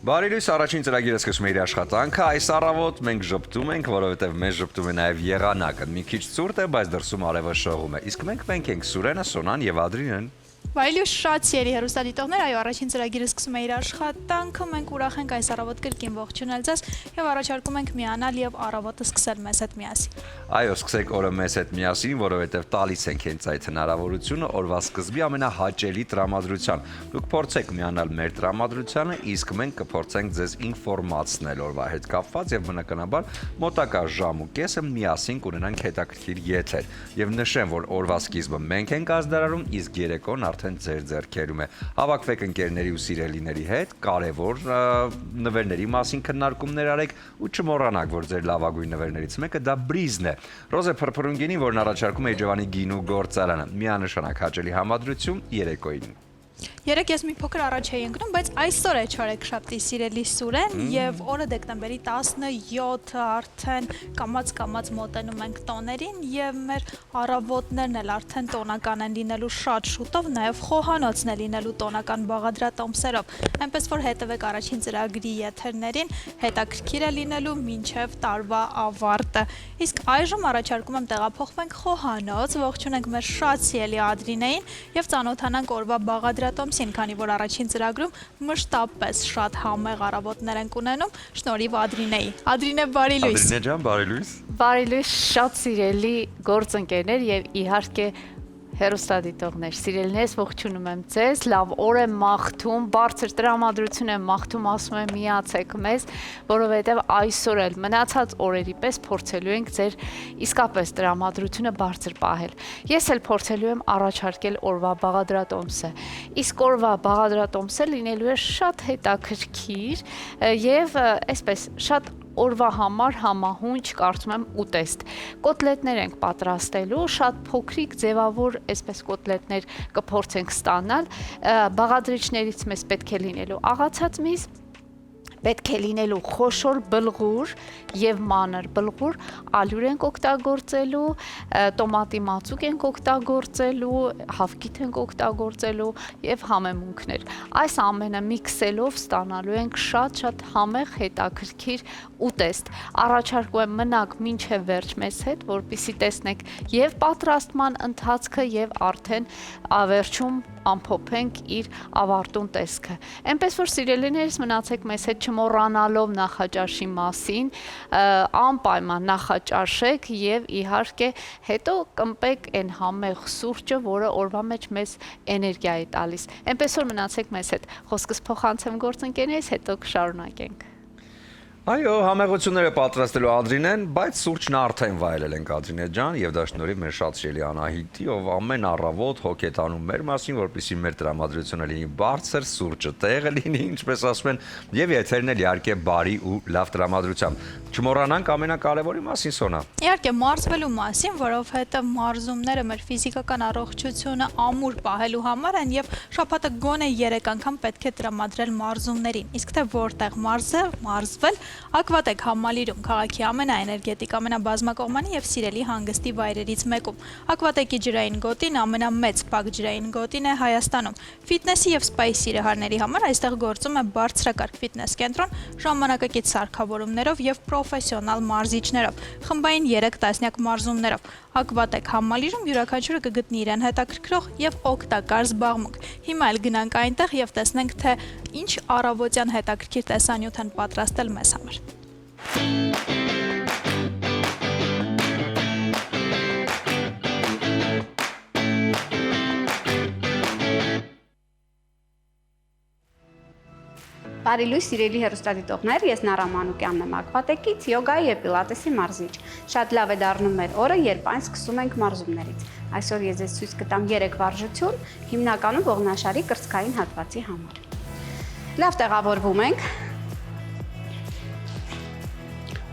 Բարի լույս, առաջին ծրագիրը սկսում է իր աշխատանքը, այս առավոտ մենք ժպտում ենք, որովհետև մեզ ժպտում է նաև եղանակը, մի քիչ ցուրտ է, բայց դրսում արևը շողում է, իսկ մենք ենք Սուրենը, Սոնան եւ Ադրինեն։ Բարի լույս, շատ սիրելի հեռուստադիտողներ, այո, առաջին ծրագիրը սկսում է իր աշխատանքը, մենք ուրախ ենք այս առավոտ կրկին ողջունել ձեզ եւ առաջարկում ենք միանալ եւ առավոտը սկսել մեզ հետ միասին։ Այո, սկսեք օրը մեզ հետ միասին, որովհետև տալիս ենք հենց այդ հնարավորությունը օրվա սկզբի ամենահաճելի տրամադրության։ Դուք փորձեք միանալ մեր տրամադրությանը, իսկ մենք կփորձենք ձեզ ինֆորմացնել օրվա հետ կապված եւ բնականաբար մոտակա ժամ ու կեսը միասին կունենանք հետաքրքիր եթեր։ Եվ նշեմ, որ օրվա սկիզբը մենք ենք ազդարարում, իսկ երեկոն արդեն ձեր ձեռքերում է։ Հավաքվեք ընկերների ու սիրելիների հետ, կարևոր նվերների մասին քննարկումներ արեք ու չմոռանաք, որ ձեր լավագույն նվերներից մեկը դա բրիզն է։ Ռոզե Փրփրունգինին, որն առաջարկում է Իջևանի գինու գործարանը, միանշանակ հաճելի համադրություն երեկոյին։ Երեք ես մի փոքր առաջ էի ընկնում, բայց այսօր է չորեքշաբթի, սիրելի Սուրեն, եւ օրը դեկտեմբերի 17-ը արդեն կամաց մոտենում ենք տոներին եւ մեր առավոտներն էլ արդեն տոնական են լինելու շատ շուտով, նաեւ խոհանոցն է լինելու տոնական բաղադրատոմսերով։ Այնպես որ հետևեք առաջին ծրագրի եթերներին, հետաքրքիր է լինելու մինչեւ տարվա ավարտը։ Իսկ այժմ առաջարկում եմ տեղափոխվենք խոհանոց, ողջունենք մեր շատ սիրելի Ադրինեին եւ ծանոթանանք օրվա բաղադրատոմսին, քանի որ առաջին ծրագրում մշտապես շատ համեղ առավոտներ ենք ունենում, շնորհիվ Ադրինեի։ Ադրինե, բարի լույս։ Ադրինե ջան, բարի լույս։ Բարի լույս, շատ սիրելի գործընկերներ եւ իհարկե հեռուստադիտողներ, սիրելիներս, ողջունում եմ ձեզ, լավ օր եմ մաղթում, բարձր տրամադրություն եմ մաղթում, ասում եմ միացեք մեզ, որովհետև այսօր էլ մնացած օրերի պես փորձելու ենք ձեր իսկապես տրամադրությունը բարձր պահել։ Ես էլ փորձելու եմ առաջարկել օրվա բաղադրատոմսը, իսկ օրվա բաղադրատոմսը լինելու է շատ հետաքրքիր եւ այսպես շատ օրվա համար համահունչ կարծում եմ ուտեստ։ Կոտլետներ ենք պատրաստելու, շատ փոքրիկ ձևավոր այսպես կոտլետներ կփորձենք ստանալ, բաղադրիչներից մեզ պետք է լինելու աղացած միս, պետք է լինելու խոշոր բլղուր եւ մանր բլղուր, ալյուր ենք օգտագործելու, տոմատի մածուկ ենք օգտագործելու, հավկիթ ենք օգտագործելու եւ համեմունքներ։ Այս ամենը միքսելով ստանալու ենք շատ համեղ հետաքրքիր ուտեստ։ Առաջարկում եմ մնաք մինչև վերջ մեզ հետ, որպեսզի տեսնեք եւ պատրաստման ընթացքը եւ արդեն վերջում ամփոփենք իր ավարտուն տեսքը։ Այնպես որ սիրելիներս մնացեք մեզ հետ չմոռանալով նախաճաշի մասին, անպայման նախաճաշեք եւ իհարկե հետո կմպեք այն համեղ սուրճը, որը օրվա մեջ մեզ էներգիա է տալիս։ Այնպես որ մնացեք մեզ հետ։ Խոսքս փոխանցեմ գործընկերներից, հետո կշարունակենք։ Այո, համեղությունները պատրաստելու Ադրինեն, բայց սուրճն արդեն վայելել ենք Ադրինե ջան, եւ դա շնորհիվ մեր շատ սիրելի Անահիտի, ով ամեն առավոտ հոգետանում մեր մասին, որպեսզի մեր տրամադրությունը լինի բարձր, սուրճը տեղը լինի, ինչպես ասում են, եւ եթերն էլ իհարկե բարի ու լավ տրամադրությամբ։ Չմոռանանք ամենակարևորի մասին, Սոնա։ Իհարկե մարզվելու մասին, որովհետև մարզումները մեր ֆիզիկական առողջությունը ամուր պահելու համար են եւ շաբաթը գոնե 3 անգամ պետք է տրամադրել մարզումներին։ Իսկ թե որտեղ մարզվել, Ակվատեկ Համալիրում, քաղաքի ամենաէներգետիկ, ամենաբազմակողմանի եւ սիրելի հանգստի վայրերից մեկում։ Ակվատեկի ջրային գոտին ամենամեծ փակ ջրային գոտին է Հայաստանում։ Ֆիթնեսի եւ սպայի սիրահարների համար այստեղ գործում է բարձրակարգ ֆիթնես կենտրոն, ժամանակակից սարքավորումներով եւ պրոֆեսիոնալ մարզիչներով, խմբային 3 տասնյակ մարզումներով։ Ակվատեկ Համալիրում յուրաքանչյուրը կգտնի իրեն հետաքրքրող եւ օգտակար զբաղմունք։ Հիմա էլ գնանք այնտեղ եւ տեսնենք, թե ինչ առավոտյան հետաքրքիր տեսանյութ են պատրաստել մեզ համար։ Բարի լույս, սիրելի հեռուստադիտողներ, ես Նարա Մանուկյանն եմ Ակվատեկից, յոգայի եւ պիլատեսի մարզիչ։ Շատ լավ է դառնում մեր օրը, երբ այն սկսում ենք մարզումներից։ Այսօր ես ձեզ ցույց կտամ 3 վարժություն, հիմնականում ողնաշարի կրծքային հատվածի համար։ Լավ տեղավորվում ենք։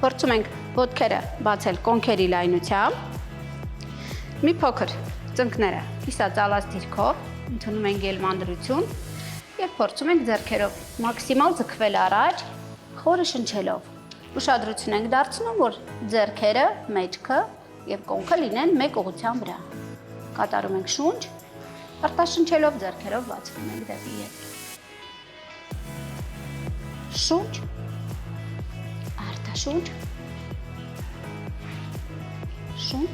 Փորձում ենք ոտքերը բացել կոնքերի լայնությամբ։ Մի փոքր ծնկները կիսածալած դիրքով, ընդունում ենք ելմանդրություն եւ փորձում ենք ձեռքերով մաքսիմալ ձգվել առաջ, խորը շնչելով։ Ուշադրություն ենք դարձնում, որ ձեռքերը, մեջքը եւ կոնքը լինեն մեկ ուղղության վրա։ Կատարում ենք շունչ, արտաշնչելով ձեռքերով բացվում ենք դեպի ետ։ շունչ, արտաշունչ, շունչ,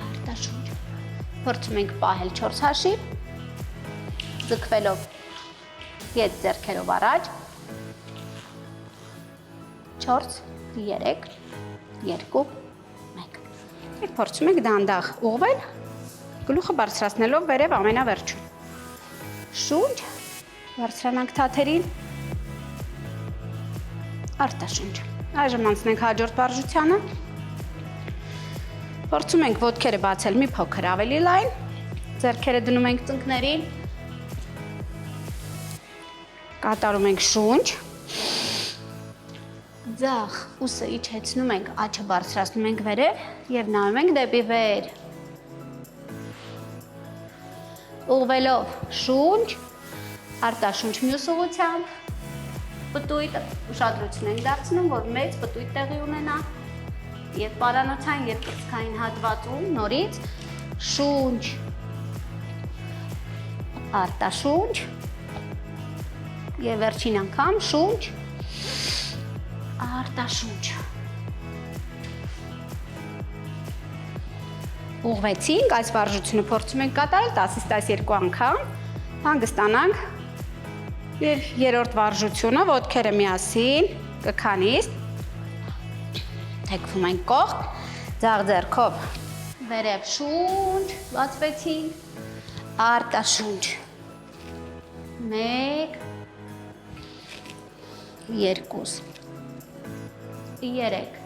արտաշունչ։ Փորձում ենք պահել 4 հաշիվ, ձգվելով ետ ձեռքերով առաջ, 4, 3, 2, 1։ Եվ փորձում ենք դանդաղ ուղղվել, գլուխը բարձրացնելով վերև ամենավերջում։ Շունչ, բարձրանանք թաթերին, արտաշունչ։ Այժմ անցնենք հաջորդ վարժությանը։ Փորձում ենք ոտքերը բացել մի փոքր ավելի լայն, ձեռքերը դնում ենք ծնկներին, կատարում ենք շունչ, ձախ ուսը իջեցնում ենք, աչքը բարձրացնում ենք վերև և նայում ենք դեպի վեր։ Ուղղվելով շունչ, արտաշունչ մյուս ուղղությամբ, պտույտը ուշադրություն ենք դարձնում, որ մեծ պտույտ տեղի ունենա, և պարանոցային և կրծքային հատվածում նորից շունչ, արտաշունչ և վերջին անգամ շունչ, արտաշունչ։ Ուղղվեցինք, այս վարժությունը փորձում ենք կատարել 10-ից 12 անգամ, հանգստանանք և երրորդ վարժությունը ոտքերը միասին կքանիստ, թեքվում ենք կողք, ձախ ձեռքով վերև շունչ, բացվեցինք, արտաշունչ, 1, 2, 3,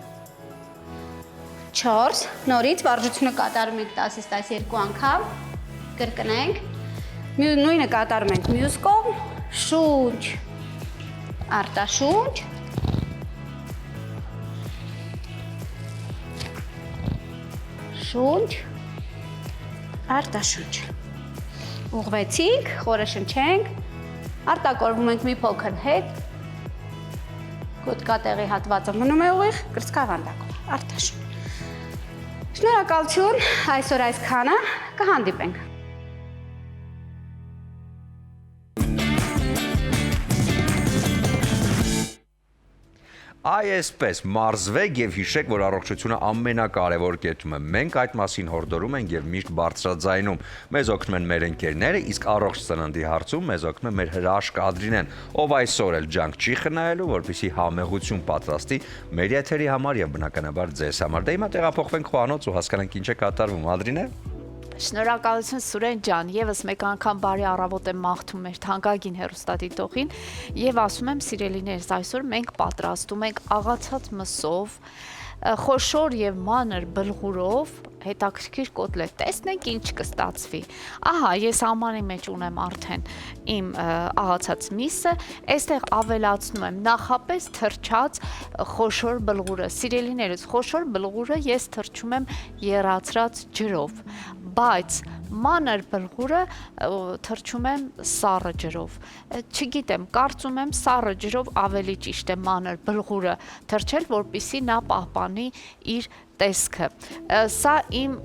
4, նորից վարժությունը կատարում ենք 10-ից 12 անգամ, կրկնենք, նույնը կատարում ենք մյուս կողմ, շունչ, արտաշունչ, շունչ, արտաշունչ։ Ուղղվեցինք, խորը շնչենք, արտակորվում ենք մի փոքր հետ, գոտկատեղի հատվածը մնում է ուղիղ, կրծքավանդակով, արտաշունչ։ Շնորհակալություն, այսօր այսքանը, կհանդիպենք։ Այսպես մարզվեք եւ հիշեք, որ առողջությունը ամենակարևոր կետում է։ Մենք այդ մասին հորդորում ենք եւ միշտ բարձրաձայնում։ Մեզ օգնում են մեր ընկերները, իսկ առողջ ծննդի հարցում մեզ օգնում է մեր հրաշք Ադրինեն, ով այսօր էլ ջանք չի խնայելու, որպեսզի համեղություն պատրաստի մեր եթերի համար եւ բնականաբար ձեզ համար։ Դե հիմա տեղափոխվենք խոհանոց ու հասկանանք ինչ է կատարվում, Ադրինե։ Շնորհակալություն Սուրեն ջան, եւս մեկ անգամ բարի առավոտ եմ մաղթում մեր թանկագին հեռուստադիտողին եւ ասում եմ սիրելիներս, այսօր մենք պատրաստում ենք աղացած մսով, խոշոր եւ մանր բլղուրով հետաքրքիր կոտլետ։ Տեսնենք ինչ կստացվի։ Ահա, ես ամանի մեջ ունեմ արդեն իմ աղացած միսը, այստեղ ավելացնում եմ նախապես թրջած խոշոր բլղուրը։ Սիրելիներս, խոշոր բլղուրը ես թրջում եմ եռացրած ջրով, բայց մանր բլղուրը թրջում եմ սառը ջրով։ Չգիտեմ, կարծում եմ սառը ջրով ավելի ճիշտ է մանր բլղուրը թրջել, որպեսզի նա պահպանի իր տեսքը։ Սա իմ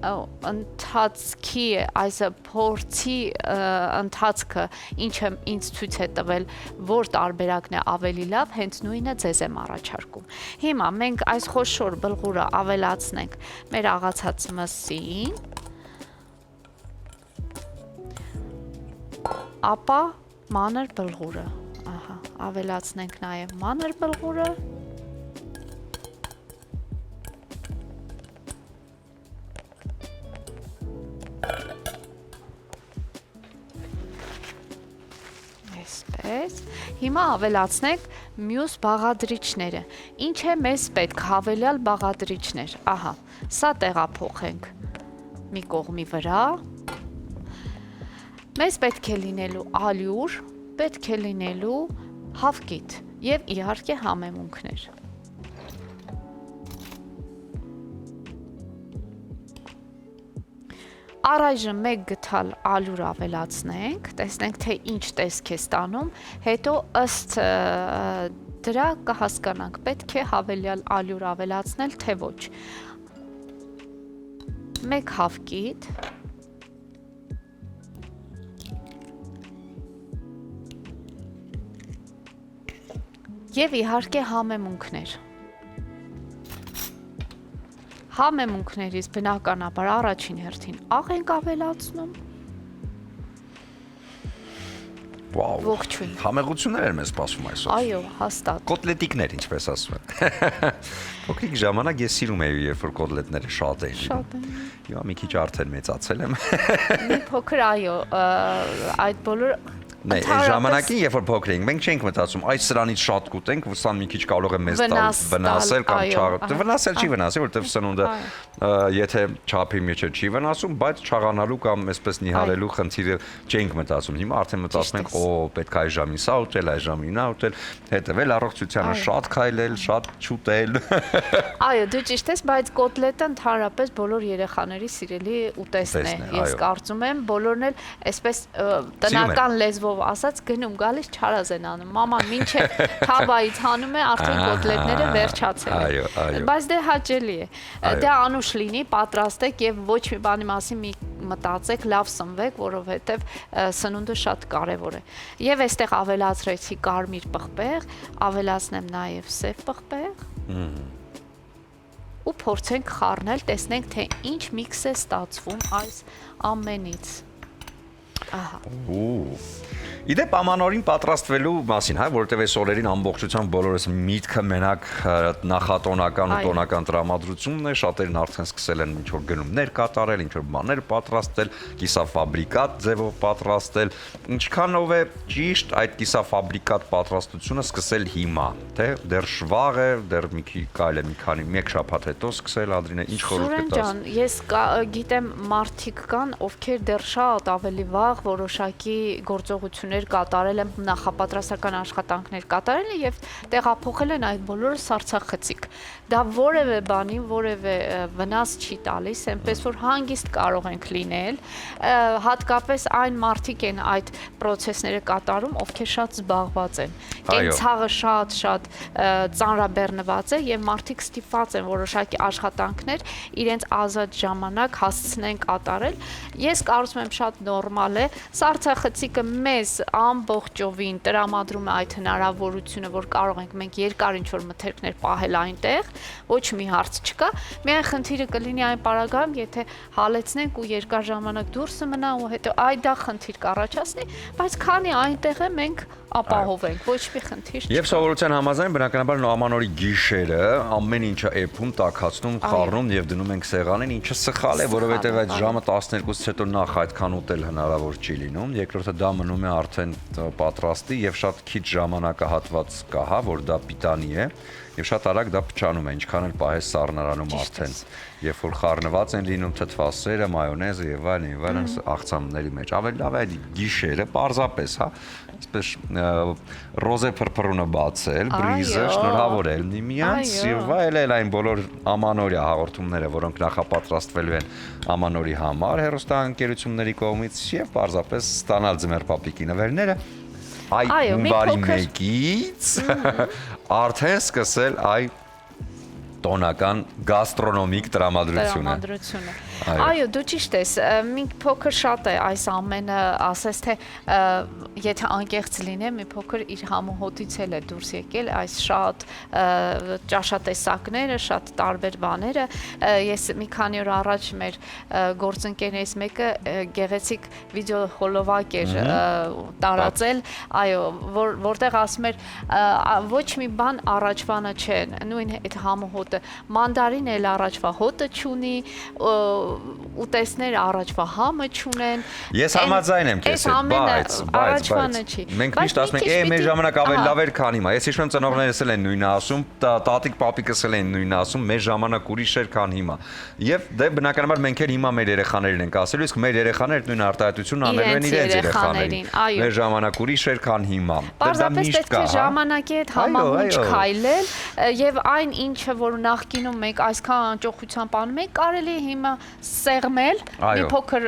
ընթացքի է, այս փորձի ընթացքը, ինչը ինձ ցույց է տվել, որ տարբերակն է ավելի լավ, հենց նույնը ձեզ եմ առաջարկում։ Հիմա մենք այս խոշոր բլղուրը ավելացնենք մեր աղացած մսին, ապա մանր բլղուրը, ահա, ավելացնենք նաև մանր բլղուրը, այսպես, հիմա ավելացնենք մյուս բաղադրիչները, ինչ է մեզ պետք հավելյալ բաղադրիչներ, ահա, սա տեղափոխենք մի կողմի վրա, մեզ պետք է լինելու ալյուր, պետք է լինելու հավկիթ և իհարկե համեմունքներ։ Առայժմ մեկ գթալ ալյուր ավելացնենք, տեսնենք թե ինչ տեսք է ստանում, հետո ըստ դրա կհասկանանք, պետք է հավելյալ ալյուր ավելացնել, թե ոչ։ Մեկ հավկիթ, Եվ իհարկե համեմունքներ։ Համեմունքներից բնականաբար առաջին հերթին աղ ենք ավելացնում։ Վաու։ Ողջույն։ Համեղություններ են մեզ սպասում այսօր։ Այո, հաստատ։ Կոտլետիկներ, ինչպես ասում են։ Փոքրիկ ժամանակ ես սիրում էի, երբ որ կոտլետները շատ էին։ Շատ են։ Հիմա մի քիչ արդեն մեծացել եմ։ Մի փոքր այո, այդ բոլոր Nei, այս ժամանակին, երբ որ փոքր էինք, մենք չենք մտածում, այս սրանից շատ կուտենք, սան մի քիչ կարող է մեզ տալ, վնասել կամ չաղ։ Վնասել չի վնասի, որովհետև սնունդը եթե չափի մեջ չի վնասում, բայց չաղանալու կամ այսպես նիհարելու խնդիրը չենք մտածում։ Հիմա արդեն մտածում ենք, օ, պետք է այս ժամին սա ուտել, այս ժամին նա ուտել, հետևել առողջությանը, շատ քայլել, շատ չուտել։ Այո, դու ճիշտ ես, բայց կոտլետը ընդհանրապես բոլոր երեխաների սիրելի ուտեստն է։ Ես կարծում եմ, բոլորն էլ այսպես տնական լեզվով ասած գնում գալիս չարազ են անում։ Մաման մինչև թավայից հանում է, արդեն կոտլետները վերջացել են։ Բայց դե հաճելի է։ Դե անուշ լինի, պատրաստեք եւ ոչ մի բանի մասին մի մտածեք, լավ սնվեք, որովհետեւ սնունդը շատ կարեւոր է։ Եվ այստեղ ավելացրեցի կարմիր պղպեղ, ավելացնեմ նաեւ սև պղպեղ։ Ու փորձենք խառնել, տեսնենք թե ինչ միքս է ստացվում այս ամենից։ Ահա։ Իդեպ ամանորին պատրաստվելու մասին, հա, որովհետև այս օրերին ամբողջությամբ բոլորս միտքը մենակ նախատոնական ու տոնական տրամադրությունն է, շատերն արդեն սկսել են ինչ-որ գնումներ կատարել, ինչ-որ բաներ պատրաստել, կիսաֆաբրիկատ ձևով պատրաստել, ինչքանով է ճիշտ այդ կիսաֆաբրիկատ պատրաստությունը սկսել հիմա, թե դեռ շվաղ է, դեռ մի քանի մեկ շաբաթ հետո սկսել, Ադրինե, ինչ խորհուրդ կտաս։ Սուրեն ջան, ես գիտեմ մարդիկ կան, ովքեր դեռ շատ ավելի վաղ որոշակի գործողություններ կատարել են, նախապատրաստական աշխատանքներ կատարել են եւ տեղափոխել են այդ բոլորը սառցախցիկ։ Դա որևէ բանի, որևէ վնաս չի տալիս, այնպես որ հանգիստ կարող ենք լինել, հատկապես այն մարդիկ են այդ process-ները կատարում, ովքեր շատ զբաղված են։ Կենցաղը շատ ծանրաբեռնված է եւ մարդիկ ստիպված են որոշակի աշխատանքներ իրենց ազատ ժամանակ հասցնեն կատարել։ Ես կարծում եմ շատ նորմալ է, սառցախցիկը մեզ ամբողջովին տրամադրում է այդ հնարավորությունը, որ կարող ենք մենք երկար ինչ-որ մթերքներ պահել այնտեղ, ոչ մի հարց չկա, միայն խնդիրը կլինի այն պարագայում, եթե հալեցնենք ու երկար ժամանակ դուրսը մնա ու հետո դա խնդիր կառաջացնի, բայց քանի այնտեղ է մենք ապահովենք, ոչ մի խնդիր չկա։ Եվ սովորության համաձայն բնականաբար ամանորի գիշերը ամեն ինչը էփում, տաքացնում, խառնում եւ դնում ենք սեղանին, ինչը սխալ է, որովհետեւ այդ ժամը 12-ից հետո նախ այդքան ուտել հնարավոր չի լինում, երկրորդը դա մնում է արդեն պատրաստի եւ շատ քիչ ժամանակահատված կա, հա, որ դա պիտանի է եւ շատ արագ դա փչանում է, ինչքան էլ պահես սառնարանում արդեն։ Երբ որ խառնված են լինում թթվասերը, մայոնեզը եւ այլն աղցանների մեջ։ Ավելի լավ է այդ գիշերը պարզապես, հա, այսպես ռոզե փրփրունը բացել, բրիզը շնորհավորել միմյանց եւ վայելել այն բոլոր ամանորյա հաղորդումները, որոնք նախապատրաստվելու են ամանորի համար հեռուստաընկերությունների կողմից եւ պարզապես ստանալ ձմեռ պապիկի նվերները հունվարի 1-ից արդեն սկսել այ տոնական գաստրոնոմիկ տրամադրությունը։ Այո, դու ճիշտ ես, մի փոքր շատ է այս ամենը, ասես թե եթե անկեղծ լինեմ, մի փոքր իր համոհոտից էլ է դուրս եկել այս շատ ճաշատեսակները, շատ տարբեր բաները։ Ես մի քանի օր առաջ մեր գործընկերներից մեկը գեղեցիկ վիդեո խոլովակ էր տարածել, այո, որտեղ ասում էր ոչ մի բան առաջվանը չէ, նույն այդ համոհոտը, մանդարին էլ առաջվա հոտը չունի, ուտեսներ առաջվա համը չունեն։ Ես համաձայն եմ քեզ հետ, բայց մենք միշտ ասում ենք, մեր ժամանակ ավելի լավ էր, քան հիմա։ Ես հիշում եմ ծնողներս էլ են նույնը ասում, տատիկ պապիկս էլ են նույնը ասում, մեր ժամանակ ուրիշ էր, քան հիմա։ Եւ դե բնականաբար մենք էլ հիմա մեր երեխաներին ենք ասելու, իսկ մեր երեխաները նույն արտահայտությունն անելու են իրենց երեխաներին։ Մեր ժամանակ ուրիշ էր, քան հիմա։ Դա միշտ կա։ Ժամանակի հետ համահունչ քայլել եւ այն ինչը որ նախկինում մենք այսքան անճոխությամբ անում ենք, կարելի է հիմա սեղմել, մի Այո։ փոքր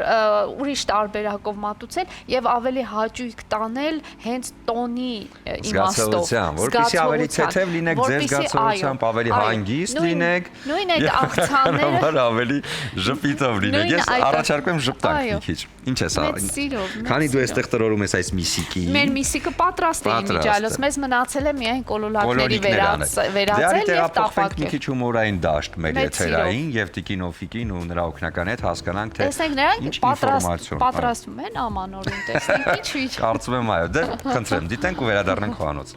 ուրիշ տարբերակով մատուցել եւ ավելի հաճույք տանել հենց տոնի իմաստով։ Զգացողությամբ, որպեսզի ավելի թեթև լինեք ձեր զգացողությամբ, ավելի հանգիստ լինեք։ Նույն այդ աղցանները Համար ավելի ժպիտով լինեք։ Ես առաջարկում եմ ժպտանք մի քիչ։ Ինչ ես Մեծ սիրով, մեծ Քանի դու սիրով։ այստեղ տրորում ես այս միսիկի։ Մեր միսիկը պատրաստ է իմիջիալոց, մեզ մնացել է միայն կոլոլակների վերածել եւ տեղափոխվենք մի տապակել։ քիչ հումորային դաշտ մեր Մեծ եթերային եւ Տիկին Օֆիկին ու նրա օգնականի հետ հասկանանք թե Տեսնենք նրանք ինչ ինֆորմացիոն։ պատրաստվում են ամանորում, տեսնենք ինչ։ Կարծում եմ այո, դե խնդրեմ, դիտենք ու վերադառնանք խոհանոց։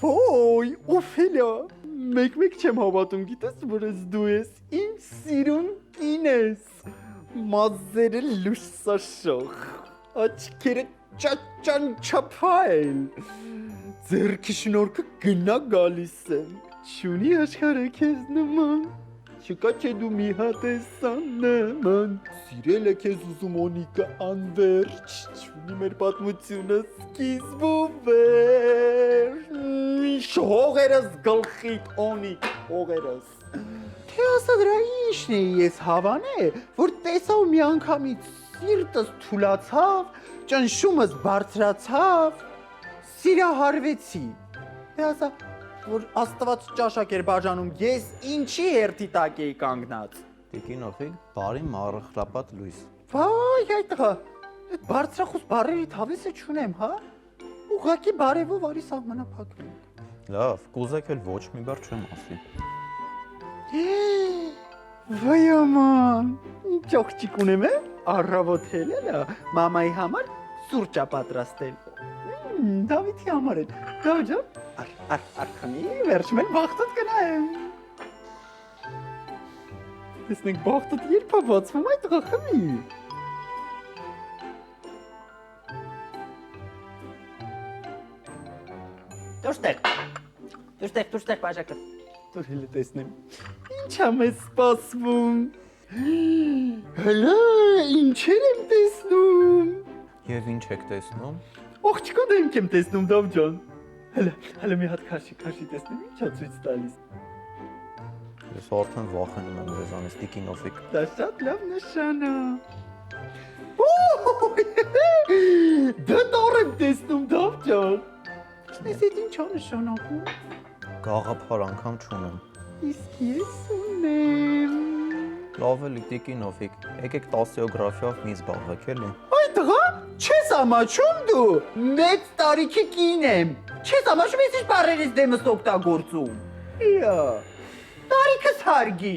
Ոյ, Օֆելիա, մեկ չեմ հավատում, գիտես, որ ես դու ես, իմ սիրուն կինես, մազերը լուսաշող, աչքերը ճաճանչափայել, ձեռքի շնորհքը գնա գալիս եմ, չունի աշխարհը քեզ նման, չկա չէ դու մի հատ ես աննման, սիրել է քեզ ուզում Օնիկը անվերջ, չունի մեր պատմությունը սկիզբ ու վերջ, հողերս գլխիդ Օնիկ, հողերս, թե ասա դրա ինչն է ես հավանե, որ տեսա ու մի անգամից սիրտս թուլացավ, ճնշումս բարձրացավ, սիրահարվեցի, թե ասա, որ Աստված ճաշակ էր բաժանում, ես ինչի հերթի տակ էի կանգնած։ Տիկին Օֆիկ, բարի մառախլապատ լույս։ Վայ, այդ տղա, այդ բարձրախոս բարերի հավեսը չունեմ, հա։ Ուղղակի բարևով արի սահմանափակվենք։ Լավ, կուզեք էլ ոչ մի բառ չեմ ասի։ Վայ աման, ինչ աղջիկ ունեմ է, առավոտել էլա, մամայի համար սուրճ ա պատրաստել։ Դավիթի համար է, Դավիթ ջան, արխանի, վերջում էլ բախտդ կնայեմ։ Տեսնենք բախտդ երբ ա բացվում այդ տղա խմի։ Դուրստեղ բաժակը։ Դուր հելը տեսնեմ։ Ինչ ամ ես սպասվում։ Հլա, ինչեր եմ տեսնում։ Եվ ինչ եք տեսնում։ Աղջիկա դեմք եմ տեսնում Դավ ջան։ Հələ մի հատ քաշի տեսնեմ, ինչա ցույց տալիս։ Ես արդեն վախենում եմ ձեզանից, Տիկին Օֆիկ։ Դա շատ լավ նշան է։ Դա դառ եմ տեսնում Դավ ջան։ Ես այդ ինչ ա նշանակում։ Գաղափար անգամ չունեմ։ Իսկ ես ունեմ։ Լավ էլի, Տիկին Օֆիկ, եկեք տասիոգրաֆիայով մի զբաղվեք էլի։ Այ տղա, չես ամաչում դու։ Մեծ տարիքի կին եմ։ Չես ամաչում, ես ինչ բառերից դեմս օգտագործում։ Իա։ Տարիքս հարգի։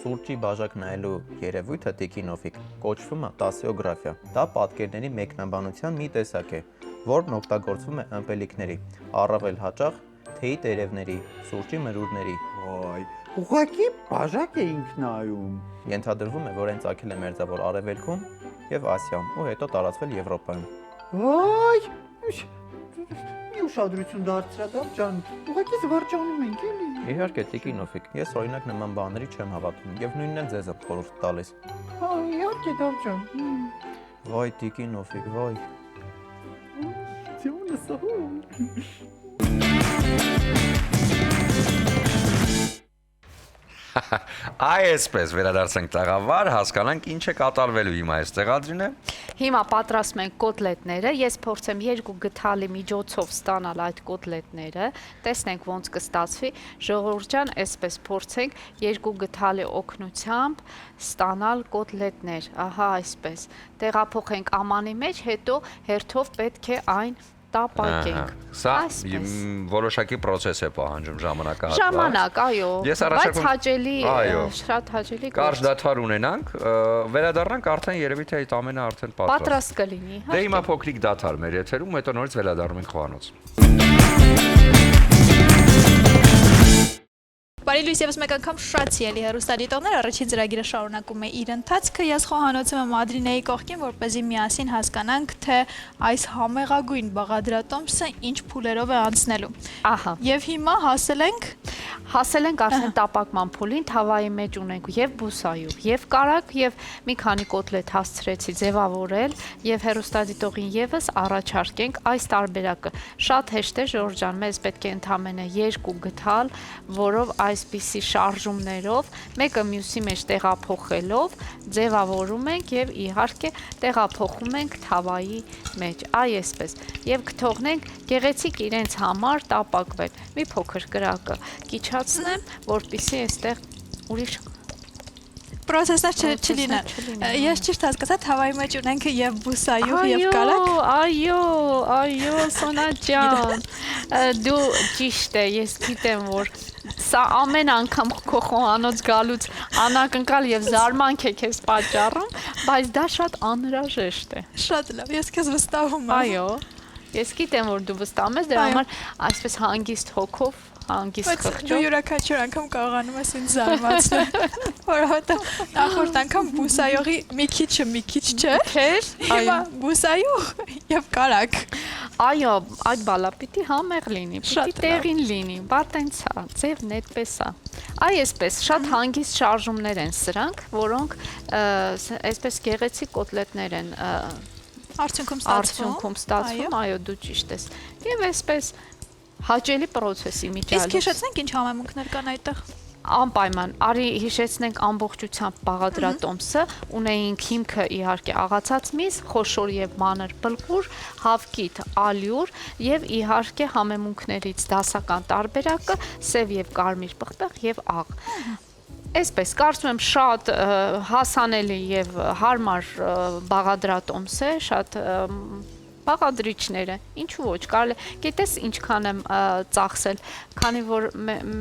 Սուրճի բաժակ նայելու երևույթը Տիկին Օֆիկ կոչվում է տասիոգրաֆիա։ Դա պատկերների մեկնաբանության մի տեսակ է, որն օգտագործվում է ըմպելիքների, առավել հաճախ թեյի տերևների, սուրճի մրուրների։ Այ, ուղղակի բաժակ էինք նայում։ Ենթադրվում է, որ այն ծագել է Մերձավոր Արևելքում եւ Ասիայում ու հետո տարածվել Եվրոպայում։ Այ, մի ուշադրություն դարձրա Դավ ջան, ուղղակի զվարճանում ենք էլի։ Իհարկե, Տիկին Օֆիկ, ես օրինակ նման բաների չեմ հավատում եւ նույնն էլ ձեզ եմ խորհուրդ տալիս։ Հա, իհարկե Դավ ջան։ Վայ, Տիկին Օֆիկ, վայ։ Ձյունը սահու։ Այսպես վերադարձանք տաղավար, հասկանանք ինչ է կատարվելու հիմա այստեղ Ադրինե։ Հիմա պատրաստում ենք կոտլետները, ես փորձեմ 2 գթալի միջոցով ստանալ այդ կոտլետները, տեսնենք ոնց կստացվի, ժողովուրդ ջան, այսպես փորձենք 2 գթալի օգնությամբ ստանալ կոտլետներ, ահա այսպես, տեղափոխենք ամանի մեջ, հետո հերթով պետք է այն տապակենք, Սա այսպես։ որոշակի պրոցես է պահանջում ժամանակահատված։ Ժամանակ, այո, Ես բայց առաջարկում- հաճելի, Այո։ շատ հաճելի Կարճ գործ։ դադար ունենանք, վերադառնանք արդեն երևի թե այդ ամենը արդեն պատրաստ։ Պատրաստ կլինի, Դե հիմա փոքրիկ դադար մեր եթերում, հետո նորից վերադառնում ենք խոհանոց։ Բարի լույս եւս մեկ անգամ շատ սիրելի հեռուստադիտողներ, առաջին ծրագիրը շարունակում է իր ընթացքը։ Ես խոհանոցում եմ Ադրինեի կողքին, որպեսզի միասին հասկանանք, թե այս համեղագույն բաղադրատոմսը ինչ փուլերով է անցնելու։ Ահա։ Եվ հիմա հասել ենք Հասել ենք արդեն տապակման փուլին, թավայի մեջ ունենք եւ բուսայուղ, եւ կարակ, եւ մի քանի կոտլետ հասցրեցի ձևավորել եւ հեռուստադիտողին եւս առաջարկենք այս տարբերակը։ Շատ հեշտ է, Ժորժ ջան, մեզ պետք է ընդամենը 2 գթալ, որով այսպիսի շարժումներով, մեկը մյուսի մեջ տեղափոխելով, ձևավորում ենք եւ իհարկե տեղափոխում ենք թավայի մեջ, այսպես։ Եվ կթողնենք գեղեցիկ իրենց համար տապակվել։ Մի փոքր կրակը կիչացնեմ, որպեսզի այստեղ ուրիշ Պրոցեսներ չլինեն։ Ես ճիշտ հասկացա, թավայի մեջ ունենք եւ բուսայուղ եւ կարակ։ Այո, Սոնա ջան։ Դու ճիշտ է, ես գիտեմ, որ սա ամեն անգամ քո խոհանոց գալուց անակնկալ եւ զարմանք է քեզ պատճառում, բայց դա շատ անհրաժեշտ է։ Շատ լավ, ես քեզ վստահում եմ։ Այո։ Ես գիտեմ, որ դու վստահում ես, դրա համար այսպես հանգիստ հոգով, հանգիստ Բայց դու խղճով։ յուրաքանչյուր անգամ կարողանում ես ինձ զարմացնել, որովհետեւ նախորդ անգամ բուսայուղի մի քիչ չէ։ Չէ՞։ Հիմա բուսայուղ եւ կարակ։ Այո, այդ բալա պիտի համեղ լինի, Շատ պիտի տեղին լինի, բատենց է, ձևն այդպես է։ Այսպես շատ հանգիստ շարժումներ են սրանք, որոնք այսպես գեղեցիկ կոտլետներ են Արդյունքում ստացվում, այո, դու ճիշտ ես։ Եվ այսպես հաճելի պրոցեսի Իսկ միջալով։ հիշեցնենք ինչ համեմունքներ կան այդտեղ։ Անպայման, արի հիշեցնենք ամբողջությամբ բաղադրատոմսը, ունեինք հիմքը իհարկե աղացած միս, խոշոր եւ մանր բլղուր, հավկիթ, ալյուր եւ իհարկե համեմունքներից դասական տարբերակը սև եւ կարմիր պղպեղ եւ աղ։ Այսպես կարծում եմ շատ հասանելի եւ հարմար բաղադրատոմս է, շատ բաղադրիչները, ինչու ոչ, կարելի, գիտես ինչքան եմ ծախսել, քանի որ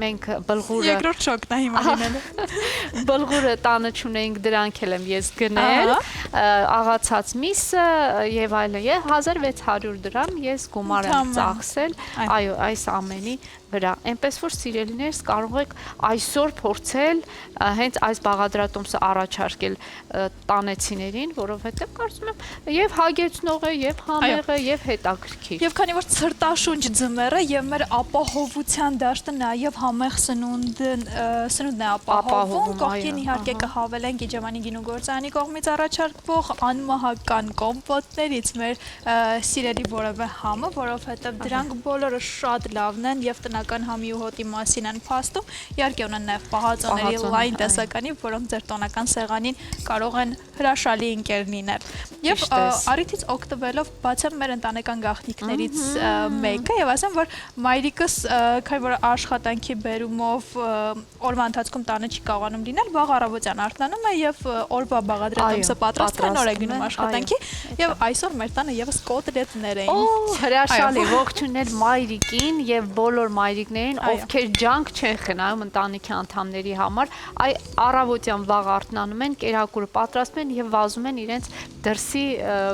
մենք բլղուրը Երկրորդ շոկն է հիմա լինելու։ Բլղուրը տանը չունեինք, դրանք էլ եմ ես գնել, աղացած միսը եւ այլն, 1600 դրամ ես գումար եմ ծախսել, այո, այս ամենի վրա, այնպես որ սիրելիներս կարող եք այսօր փորձել հենց այս բաղադրատոմսը առաջարկել տանեցիներին, որովհետև կարծում եմ եւ հագեցնող է, եւ համեղ է, եւ հետաքրքիր։ Եվ քանի որ ցրտաշունչ ձմեռը եւ մեր ապահովության դաշտը նաեւ համեղ սնունդն է ապահովում, կողքին իհարկե կհավելենք Իջևանի գինու գործարանի կողմից առաջարկվող անմահական կոմպոտներից մեր սիրելի որևէ համը, որովհետև դրանք բոլորը շատ լավն են եւ տնական համի ու հոտի մասին են փաստում, իհարկե ունեն նաեւ պահածոների լայն տեսականի, որոնք ձեր տոնական սեղանին կարող են հրաշալի ընկեր լինել։ Եվ առիթից օգտվելով բացեմ մեր ընտանեկան գաղտնիքներից մեկը եւ ասեմ, որ մայրիկս քանի որ աշխատանքի բերումով օրվա ընթացքում տանը չի կարողանում լինել, վաղ առավոտյան արթնանում է եւ օրվա բաղադրատոմսը պատրաստում է, նոր է գնում աշխատանքի եւ այսօր մեր տանը եւս կոտլետներ էին։ Օ, հրաշալի, ողջունել մայրիկին եւ բոլոր մայրիկներին, ովքեր ջանք չեն խնայում ընտանիքի անդամների համար, այ առավոտյան վաղ արթնանում են, կերակուրը պատրաստում են եւ վազում են իրենց դրսի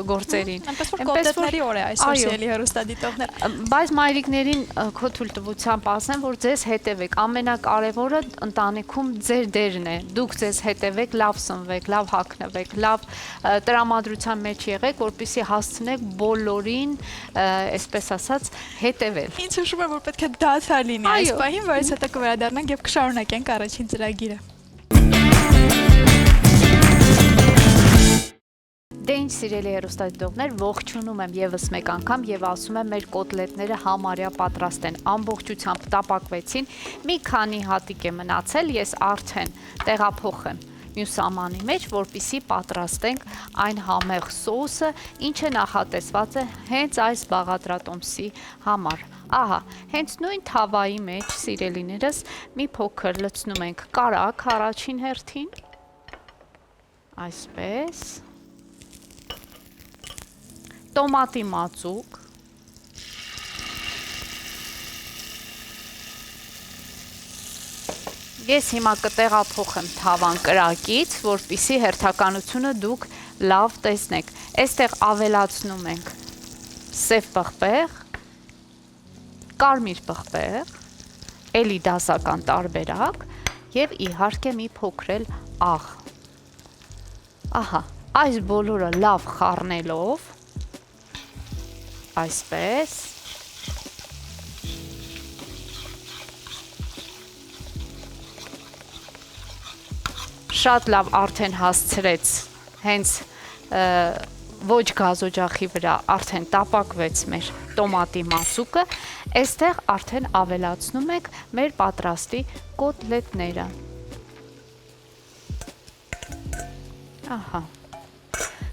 գործերին։ Այնպես որ կոտլետների օր է այսօր սիրելի հեռուստադիտողներ։ Բայց մայրիկներին քո թույլտվությամբ ասեմ, որ ձեզ հետևեք, ամենակարևորը ընտանիքում ձեր դերն է։ Դուք ձեզ հետևեք, լավ սնվեք, լավ հագնվեք, լավ տրամադրության մեջ եղեք, որպեսզի հասցնեք բոլորին, այսպես ասած, հետևել։ Ինձ հուշում է, որ պետք է դադար լինի այս պահին, որից հետո կվերադառնանք եւ կշարունակենք առաջին ծրագիրը։ Դե ինչ սիրելի հեռուստադիտողներ, ողջունում եմ եւս մեկ անգամ եւ ասում եմ մեր կոտլետները համարյա պատրաստ են, ամբողջությամբ տապակվեցին, մի քանի հատիկ է մնացել, ես արդեն տեղափոխեմ մյուս ամանի մեջ, որպեսզի պատրաստենք այն համեղ սոուսը, ինչը նախատեսված է հենց այս բաղադրատոմսի համար։ Ահա, հենց նույն թավայի մեջ, սիրելիներս, մի փոքր լցնում ենք կարակ առաջին հերթին, այսպես, տոմատի մածուկ, ես հիմա կտեղափոխեմ թավան կրակից, որպեսզի հերթականությունը դուք լավ տեսնեք։ Այստեղ ավելացնում ենք սև պղպեղ, կարմիր պղպեղ, էլի դասական տարբերակ եւ իհարկե մի փոքր աղ։ Ահա, այս բոլորը լավ խառնելով, այսպես, շատ լավ արդեն հասցրեց հենց ոչ գազօջախի վրա արդեն տապակվեց մեր տոմատի մածուկը, այստեղ արդեն ավելացնում ենք մեր պատրաստի կոտլետները։ Ահա։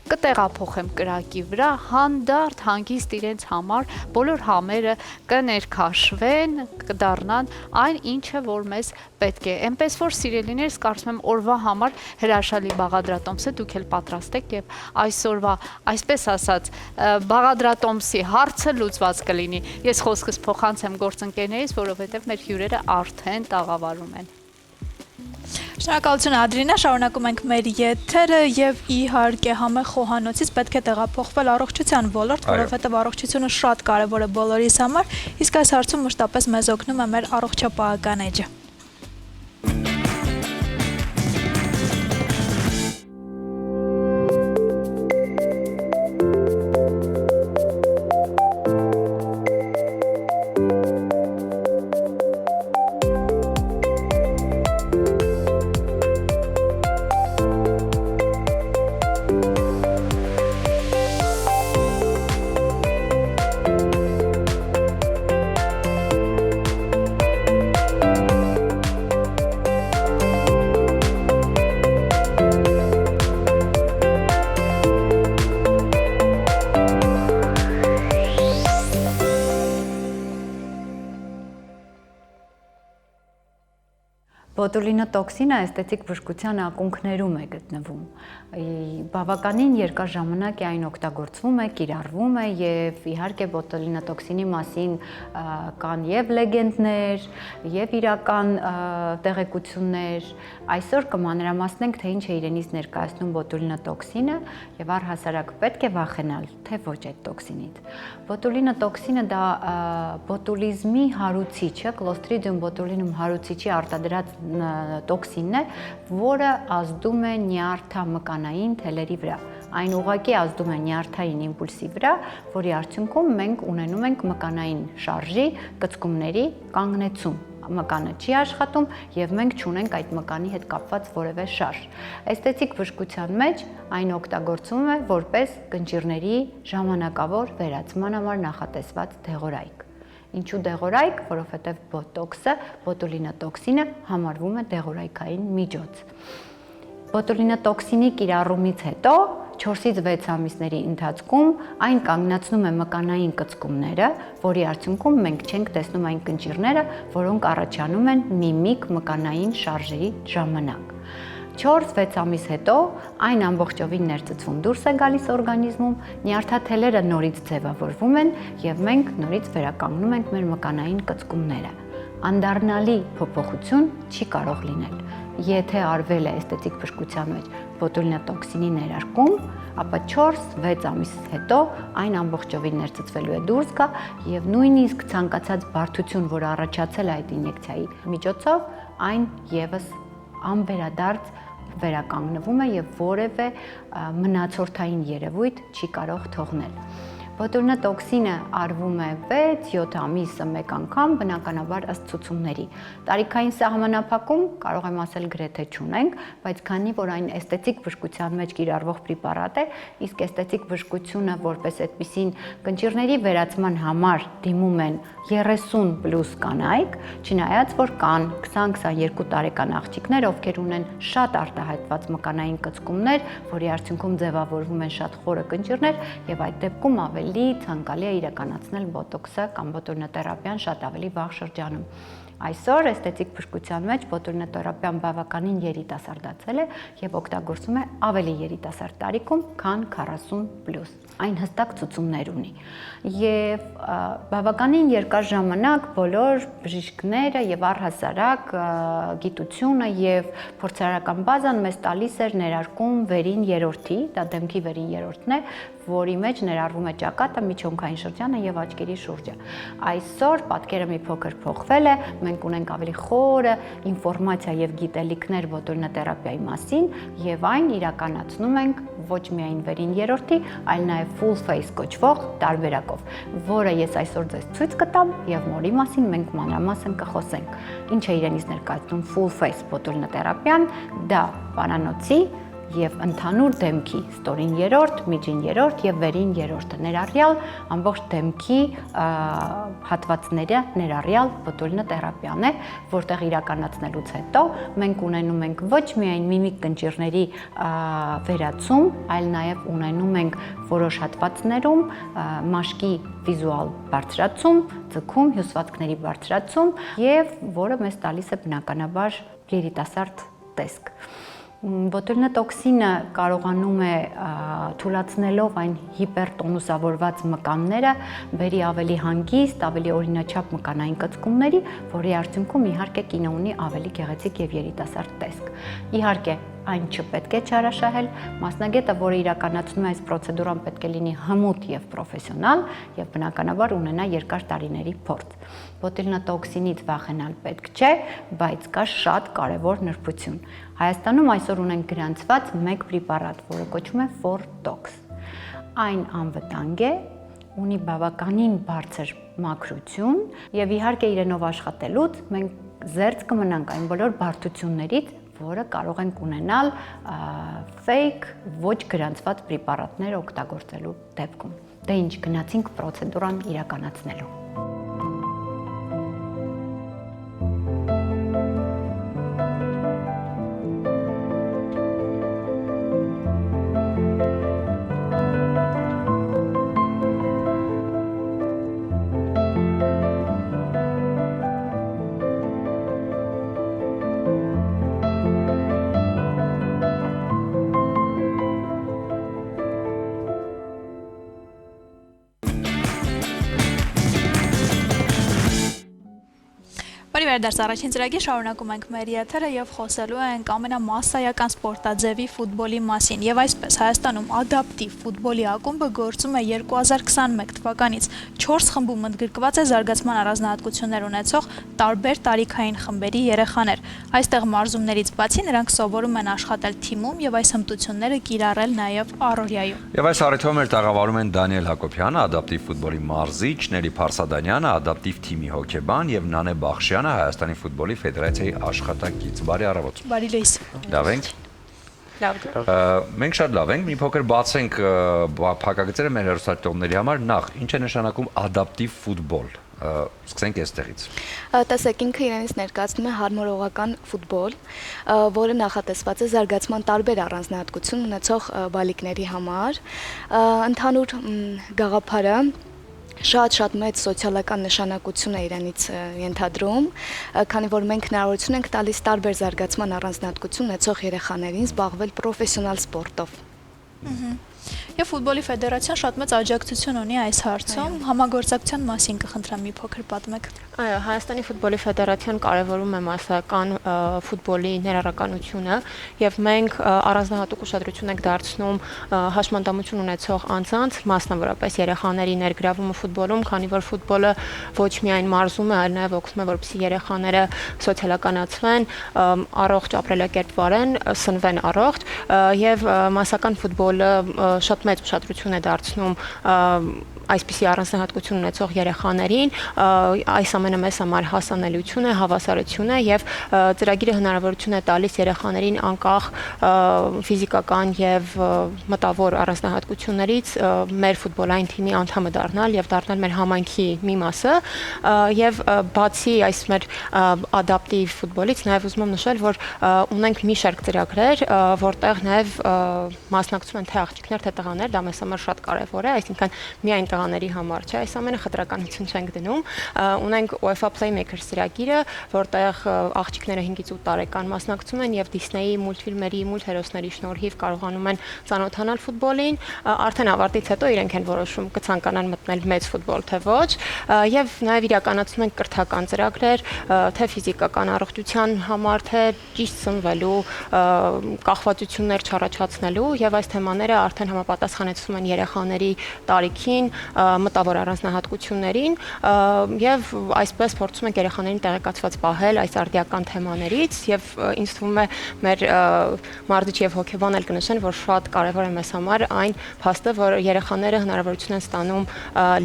Կտեղափոխեմ կրակի վրա, հանդարտ հանգիստ իրենց համար բոլոր համերը կներքաշվեն, կդառնան այն ինչը որ մեզ պետք է։ Էնպես որ սիրելիներս, կարծում եմ օրվա համար հրաշալի բաղադրատոմսը դուք էլ պատրաստեք եւ այսօրվա, այսպես ասած, բաղադրատոմսի հարցը լուծված կլինի։ Ես խոսքս փոխանցեմ գործընկերներից, որովհետեւ մեր հյուրերը արդեն տաղավարում են։ Շնորհակալություն Ադրինա, շարունակում ենք մեր եթերը եւ իհարկե համեղ խոհանոցից պետք է տեղափոխվել առողջության ոլորտ, որովհետեւ առողջությունը շատ կարեւոր է բոլորիս համար, իսկ այս հարցում մշտապես մեզ օգնում է մեր առողջապահական էջը։ Բոտուլինոտոքսինը էսթետիկ բժշկության ակունքներում է գտնվում։ Բավականին երկար ժամանակ այն օգտագործվում է, կիրառվում է եւ իհարկե բոտուլինոտոքսինի մասին կան եւ լեգենդներ, եւ իրական տեղեկություններ։ Այսօր կմանրամասնենք, թե ինչ է իրենից ներկայացնում բոտուլինոտոքսինը եւ առհասարակ պետք է վախենալ, թե ոչ այդ տոքսինից։ Բոտուլինոտոքսինը դա բոտուլիզմի հարուցիչը, Clostridium botulinum հարուցիչի արտադրած տոքսինն է, որը ազդում է նյարդամկանային թելերի վրա։ Այն ուղղակի ազդում է նյարդային իմպուլսի վրա, որի արդյունքում մենք ունենում ենք մկանային շարժի, կծկումների կանգնեցում։ Մկանը չի աշխատում եւ մենք չունենք այդ մկանի հետ կապված որևէ շարժ։ Էսթետիկ բժշկության մեջ այն օգտագործվում է որպես կնճիռների ժամանակավոր վերացման համար նախատեսված դեղորայք։ Ինչու դեղորայք, որովհետև բոտոքսը, բոտուլինոտոքսինը համարվում է դեղորայքային միջոց։ Բոտուլինոտոքսինի կիրառումից հետո 4-ից 6 ամիսների ընթացքում այն կանգնացնում է մկանային կծկումները, որի արդյունքում մենք չենք տեսնում այն կնճիռները, որոնք առաջանում են միմիկ մկանային շարժերի ժամանակ։ 4-6 ամիս հետո այն ամբողջովին ներծծվում դուրս է գալիս օրգանիզմում, նյարդաթելերը նորից ձևավորվում են եւ մենք նորից վերականգնում ենք մեր մկանային կծկումները։ Անդառնալի փոփոխություն չի կարող լինել։ Եթե արվել է էսթետիկ բժշկության մեջ բոտուլինոտոքսինի ներարկում, ապա 4-6 ամիս հետո այն ամբողջովին ներծծվելու է դուրս գա եւ նույնիսկ ցանկացած բարդություն, որ առաջացել է այդ ինյեկցիայի միջոցով, այն եւս անվերադարձ վերականգնվում է եւ որևէ մնացորդային երևույթ չի կարող թողնել։ Բոտուլինոտոքսինը արվում է 6-7 ամիսը մեկ անգամ, բնականաբար ըստ ցուցումների։ Տարիքային սահմանափակում կարող եմ ասել գրեթե չունենք, բայց քանի որ այն էսթետիկ բժշկության մեջ կիրառվող պրեպարատ է, իսկ էսթետիկ բժշկությունը որպես այդպիսին կնճիռների վերացման համար դիմում են 30+ կանայք, չնայած որ կան 20-22 տարեկան աղջիկներ, ովքեր ունեն շատ արտահայտված մկանային կծկումներ, որի արդյունքում ձևավորվում են շատ խորը կնճիռներ եւ այդ դեպքում ավելի ցանկալի է իրականացնել բոտոքսը կամ բոտուլինոթերապիան շատ ավելի վաղ շրջանում։ Այսօր էսթետիկ բժշկության մեջ բոտուլինոթերապիան բավականին երիտասարդացել է եւ օգտագործվում է ավելի երիտասարդ տարիքում, քան 40+։ Այն հստակ ցուցումներ ունի։ Եվ բավականին երկար ժամանակ բոլոր բժիշկները եւ առհասարակ գիտությունը եւ փորձարարական բազան մեզ տալիս էր ներարկում վերին երրորդի, դա դեմքի վերին երրորդն է, որի մեջ ներառվում է ճակատը, միջոնքային շրջանը եւ աչքերի շուրջը։ Այսօր պատկերը մի փոքր փոխվել է, մենք ունենք ավելի խորը ինֆորմացիա եւ գիտելիքներ բոտուլինոթերապիայի մասին եւ այն իրականացնում ենք ոչ միայն վերին երրորդի, այլ նաեւ full face կոչվող տարբերակով, որը ես այսօր ձեզ ցույց կտամ եւ որի մասին մենք մանրամասն կխոսենք։ Ինչ է իրենից ներկայացնում full face բոտուլինոթերապիան, դա պարանոցի եւ ընդհանուր դեմքի ստորին երրորդ, միջին երրորդ եւ վերին երրորդը ներառյալ ամբողջ դեմքի հատվածները ներառյալ բոտուլինոթերապիան է, որտեղ իրականացնելուց հետո մենք ունենում ենք ոչ միայն միմիկ կնճիռների վերացում, այլ նաեւ ունենում ենք որոշ հատվածներում մաշկի վիզուալ բարձրացում, ձգում, հյուսվածքների բարձրացում եւ որը մեզ տալիս է բնականաբար երիտասարդ տեսք։ Բոտուլինոտոքսինը կարողանում է թուլացնելով այն հիպերտոնուսավորված մկանները բերի ավելի հանգիստ, ավելի օրինաչափ մկանային կծկումների, որի արդյունքում իհարկե կինը ունի ավելի գեղեցիկ եւ երիտասարդ տեսք։ Իհարկե այն չպետք է չարաշահել, մասնագետը, որը իրականացնում է այս պրոցեդուրան, պետք է լինի հմուտ եւ պրոֆեսիոնալ եւ բնականաբար ունենա երկար տարիների փորձ։ Բոտուլինոտոքսինից վախենալ պետք չէ, բայց կա շատ կարեւոր նրբություն։ Հայաստանում այսօր ունենք գրանցված մեկ պրեպարատ, որը կոչվում է Fortox։ Այն անվտանգ է, ունի բավականին բարձր մաքրություն եւ իհարկե իրենով աշխատելուց մենք զերծ կմնանք այն բոլոր բարդություններից, որը կարող ենք ունենալ fake ոչ գրանցված պրեպարատներ օգտագործելու դեպքում։ Դե ինչ, գնացինք պրոցեդուրան իրականացնելու։ Վերդարձ առաջին ծրագիր շարունակում ենք մեր եթերը եւ խոսելու ենք ամենամասսայական սպորտաձևի ֆուտբոլի մասին եւ այսպես Հայաստանում ադապտիվ ֆուտբոլի ակումբը գործում է 2021 թվականից 4 խմբում ընդգրկված է զարգացման առանձնահատկություններ ունեցող տարբեր տարիքային խմբերի երեխաներ։ Այստեղ մարզումներից բացի նրանք սովորում են աշխատել թիմում եւ այս հմտությունները կիրառել նաեւ առօրյայում։ Եվ այս առիթով մեր տաղավարում են Դանիել Հակոբյանը, ադապտիվ ֆուտբոլի մարզիչ, Նելի Փարսադանյանը, ադապտիվ թիմի հոգեբան եւ Նանե Բախշյանը, Հայաստանի ֆուտբոլի ֆեդերացիայի աշխատակից։ Բարի առավոտ։ Բարի լույս։ Լավ ենք։ Մենք շատ լավ ենք, մի փոքր բացենք փակագծերը մեր հեռուստատիտողների համար։ Նախ, ինչ է նշանակում ադապտիվ ֆուտբոլ։ Սկսենք այստեղից։ Տեսեք, ինքը իրենից ներկայացնում է հարմարողական ֆուտբոլ, որը նախատեսված է զարգացման տարբեր առանձնահատկություն ունեցող բալիկների համար։ Ընդհանուր գաղափարը շատ մեծ սոցիալական նշանակություն է իրենից ենթադրում, քանի որ մենք հնարավորություն ենք տալիս տարբեր զարգացման առանձնահատկություն ունեցող երեխաներին զբաղվել պրոֆեսիոնալ սպորտով։ Եվ ֆուտբոլի ֆեդերացիան շատ մեծ աջակցություն ունի այս հարցում, համագործակցության մասին կխնդրեմ մի փոքր պատմեք։ Այո, Հայաստանի ֆուտբոլի ֆեդերացիան կարևորում է մասսայական ֆուտբոլի ներառականությունը եւ մենք առանձնահատուկ ուշադրություն ենք դարձնում հաշմանդամություն ունեցող անձանց, մասնավորապես երեխաների ներգրավումը ֆուտբոլում, քանի որ ֆուտբոլը ոչ միայն մարզում է, այլ նաեւ օգնում է, որպեսզի երեխաները սոցիալականացվեն, առողջ ապրելակերպ վարեն, սնվեն առողջ եւ մասսայական ֆուտբոլը շատ մեծ ուշադրություն է դարձնում այսպիսի առանձնահատկություն ունեցող երեխաներին, այս ամենը մեզ համար հասանելիություն է, հավասարություն է եւ ծրագիրը հնարավորություն է տալիս երեխաներին անկախ ֆիզիկական եւ մտավոր առանձնահատկություններից մեր ֆուտբոլային թիմի անդամը դառնալ եւ դառնալ մեր համայնքի մի մասը եւ բացի այս մեր ադապտիվ ֆուտբոլից նաեւ ուզում եմ նշել, որ ունենք մի շարք ծրագրեր, որտեղ նաեւ մասնակցում են թե աղջիկներ, թե տղաներ, դա մեզ համար շատ կարեւոր է, այսինքն միայն տղաների համար չէ, այս ամենը խտրականություն չենք դնում։ Ունենք UEFA Playmakers ծրագիրը, որտեղ աղջիկները 5-ից 8 տարեկան մասնակցում են եւ Disney-ի մուլտֆիլմերի, մուլտհերոսների շնորհիվ կարողանում են ծանոթանալ ֆուտբոլին, արդեն ավարտից հետո իրենք են որոշում կցանկանան մտնել մեծ ֆուտբոլ թե ոչ, եւ նաեւ իրականացնում են կրթական ծրագրեր, թե ֆիզիկական առողջության համար, թե ճիշտ սնվելու, կախվածություններ չառաջացնելու եւ այս թեմաները արդեն համապատասխանեցվում են երեխաների տարիքին, մտավոր առանձնահատկություններին եւ այսպես փորձում ենք երեխաներին տեղեկացված պահել այս արդիական թեմաներից եւ ինձ թվում է մեր մարզիչ եւ հոգեբան էլ կնշեն, որ շատ կարեւոր է մեզ համար այն փաստը, որ երեխաները հնարավորություն են ստանում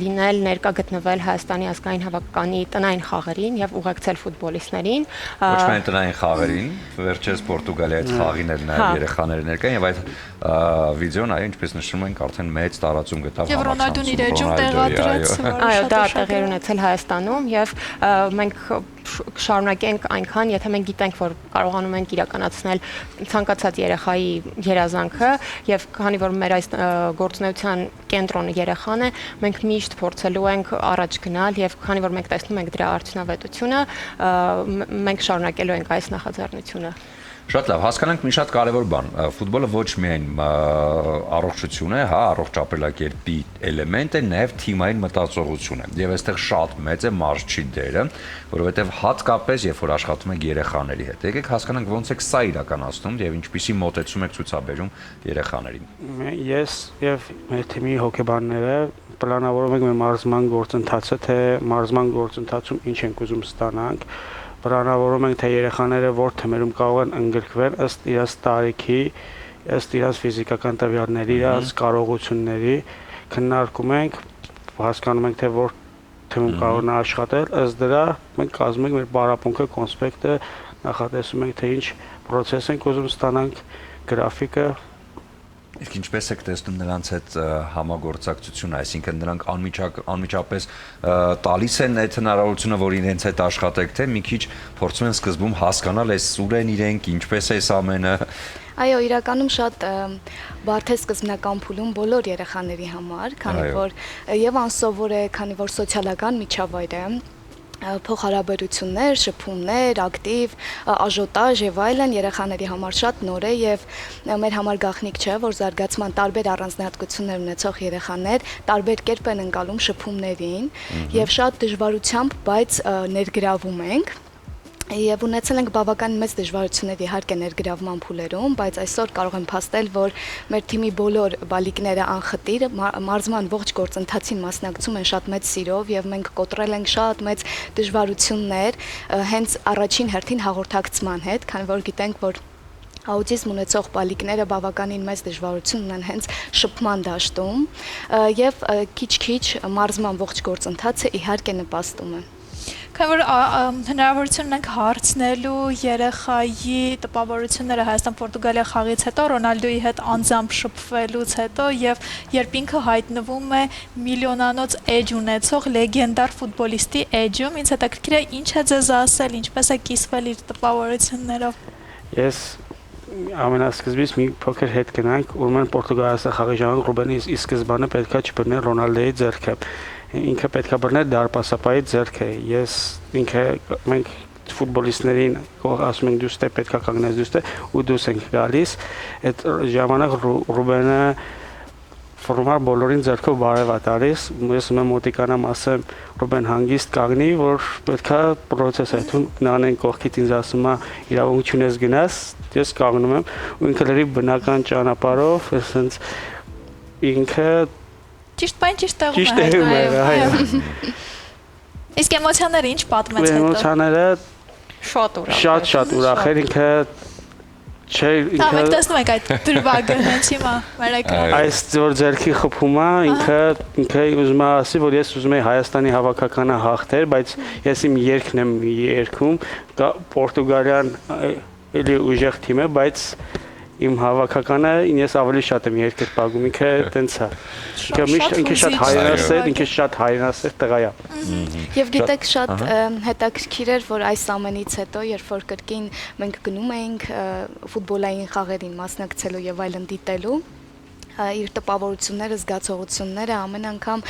լինել ներկա գտնվել Հայաստանի ազգային հավաքականի տնային խաղերին եւ ուղեկցել ֆուտբոլիստներին։ Ոչ միայն տնային խաղերին, վերջերս Պորտուգալիայի այդ խաղին էլ նաև երեխաները ներկային եւ այդ վիդեոն այո, ինչպես նշում ենք, արդեն մեծ տարածում գտավ Եվ Ռոնալդուն իր էջում տեղադրեց, այո, դա տեղի ունեցել Հայաստանում եւ մենք շարունակենք այնքան, եթե մենք գիտենք, որ կարողանում ենք իրականացնել ցանկացած երեխայի երազանքը եւ քանի որ մեր այս գործունեության կենտրոնը երեխան է, մենք միշտ փորձելու ենք առաջ գնալ եւ քանի որ մենք տեսնում ենք դրա արդյունավետությունը, մենք շարունակելու ենք այս նախաձեռնությունը։ Շատ լավ, հասկանանք մի շատ կարևոր բան։ Ֆուտբոլը ոչ միայն առողջություն է, հա, առողջ ապրելակերպի էլեմենտ է, նաև թիմային մտածողություն է։ Եվ այստեղ շատ մեծ է մարզչի դերը, որովհետև հատկապես երբ որ աշխատում եք երեխաների հետ, եկեք հասկանանք ոնց եք սա իրականացնում եւ ինչպիսի մոտեցում եք ցուցաբերում երեխաներին։ Ես եւ մեր թիմի հոգեբանները պլանավորում ենք մեր մարզման գործընթացը, թե մարզման գործընթացում ինչ ենք ուզում ստանանք։ Պլանավորում ենք, թե երեխաները որ թեմերում կարող են ընդգրկվել ըստ իրաց տարիքի, ըստ իրաց ֆիզիկական տվյալների, իրաց կարողությունների, քննարկում ենք, հասկանում ենք, թե որ թեմում կարող են աշխատել, ըստ դրա մենք կազմում ենք մեր պարապմունքը, կոնսպեկտը, նախատեսում ենք, թե ինչ process ենք ուզում ստանանք, գրաֆիկը։ Իսկ ինչպես եք տեսնում նրանց հետ համագործակցությունը, այսինքն նրանք անմիջապես տալիս են այդ հնարավորությունը, որ իրենց հետ աշխատեք, թե մի քիչ փորձում են սկզբում հասկանալ այս ուր են իրենք, ինչպես է այս ամենը։ Այո, իրականում շատ բարդ է սկզբնական փուլում բոլոր երեխաների համար, քանի որ եւ անսովոր է, քանի որ սոցիալական միջավայր է, փոխհարաբերություններ, շփումներ, ակտիվ, աժոտաժ եւ այլն երեխաների համար շատ նոր է եւ մեր համար գաղտնիք չէ, որ զարգացման տարբեր առանձնահատկություններ ունեցող երեխաներ տարբեր կերպ են ընկալում շփումներին եւ շատ դժվարությամբ, բայց ներգրավում ենք։ Եվ ունեցել ենք բավական մեծ դժվարություններ իհարկե ներգրավման փուլերում, բայց այսօր կարող եմ փաստել, որ մեր թիմի բոլոր բալիկները անխտիր մարզման ողջ գործընթացին մասնակցում են շատ մեծ սիրով եւ մենք կոտրել ենք շատ մեծ դժվարություններ հենց առաջին հերթին հաղորդակցման հետ, քանի որ գիտենք, որ աուտիզմ ունեցող բալիկները բավականին մեծ դժվարություն ունեն հենց շփման դաշտում եւ քիչ-քիչ մարզման ողջ գործընթացը իհարկե նպաստում է։ Քանի որ հնարավորություն ունենք հարցնելու երեխայի տպավորությունները Հայաստան-Պորտուգալիա խաղից հետո Ռոնալդոյի հետ անձամբ շփվելուց հետո եւ երբ ինքը հայտնվում է միլիոնանոց էջ ունեցող լեգենդար ֆուտբոլիստի էջում, ինձ հետաքրքիր է ինչ է ձեզ ասել, ինչպես է կիսվել իր տպավորություններով։ Ես ամենասկզբից մի փոքր հետ գնանք, ուրեմն Պորտուգալիա խաղի ժամանակ Ռուբենի ի սկզբանե պետքա չբռներ Ռոնալդոյի ձեռքը։ Ինքը պետքա բռներ դարպասապայի ձեռքը։ Ես ինքը մենք ֆուտբոլիստներին ասում ենք դուստե պետքա կանգնես դուստե ու դուս ենք գալիս։ Այդ ժամանակ Ռուբենը ֆորմալ բոլորին ձեռքով բարև է տալիս։ Ես ում մոտիկանամ ասեմ Ռուբեն հանգիստ կանգնի, որ պետքա process այդում նանեն կողքից ինձ ասում է իրավունք չունես գնաս, ես կանգնում եմ ու ինքը լրիվ բնական ճանապարհով, այսինքն ինքը Ճիշտ բան ճիշտ տեղում է։ Այո։ Իսկ էմոցիաները ինչ պատմեց հետո։ Էմոցիաները Շատ ուրախ։ Շատ ուրախ էր ինքը չէ ինքը։ Մենք տեսնում ենք այդ դրվագը հենց հիմա մեր էկրանում։ Այս որ ձերքի խփումը ինքը ուզում է ասի, որ ես ուզում եի Հայաստանի հավաքականը հաղթել, բայց ես իմ երգն եմ երգում, Պորտուգալիան էլի ուժեղ թիմ է, բայց իմ հավաքականը ես ավելի շատ եմ երկեր պագում, ինքը տենց է։ Ինքը շատ հայրենասեր, ինքը շատ հայրենասեր տղա է։ Եվ գիտեք շատ հետաքրքիր էր, որ այս ամենից հետո, երբ որ կրկին մենք գնում էինք ֆուտբոլային խաղերին մասնակցելու եւ այլն դիտելու, իր տպավորությունները, զգացողությունները ամեն անգամ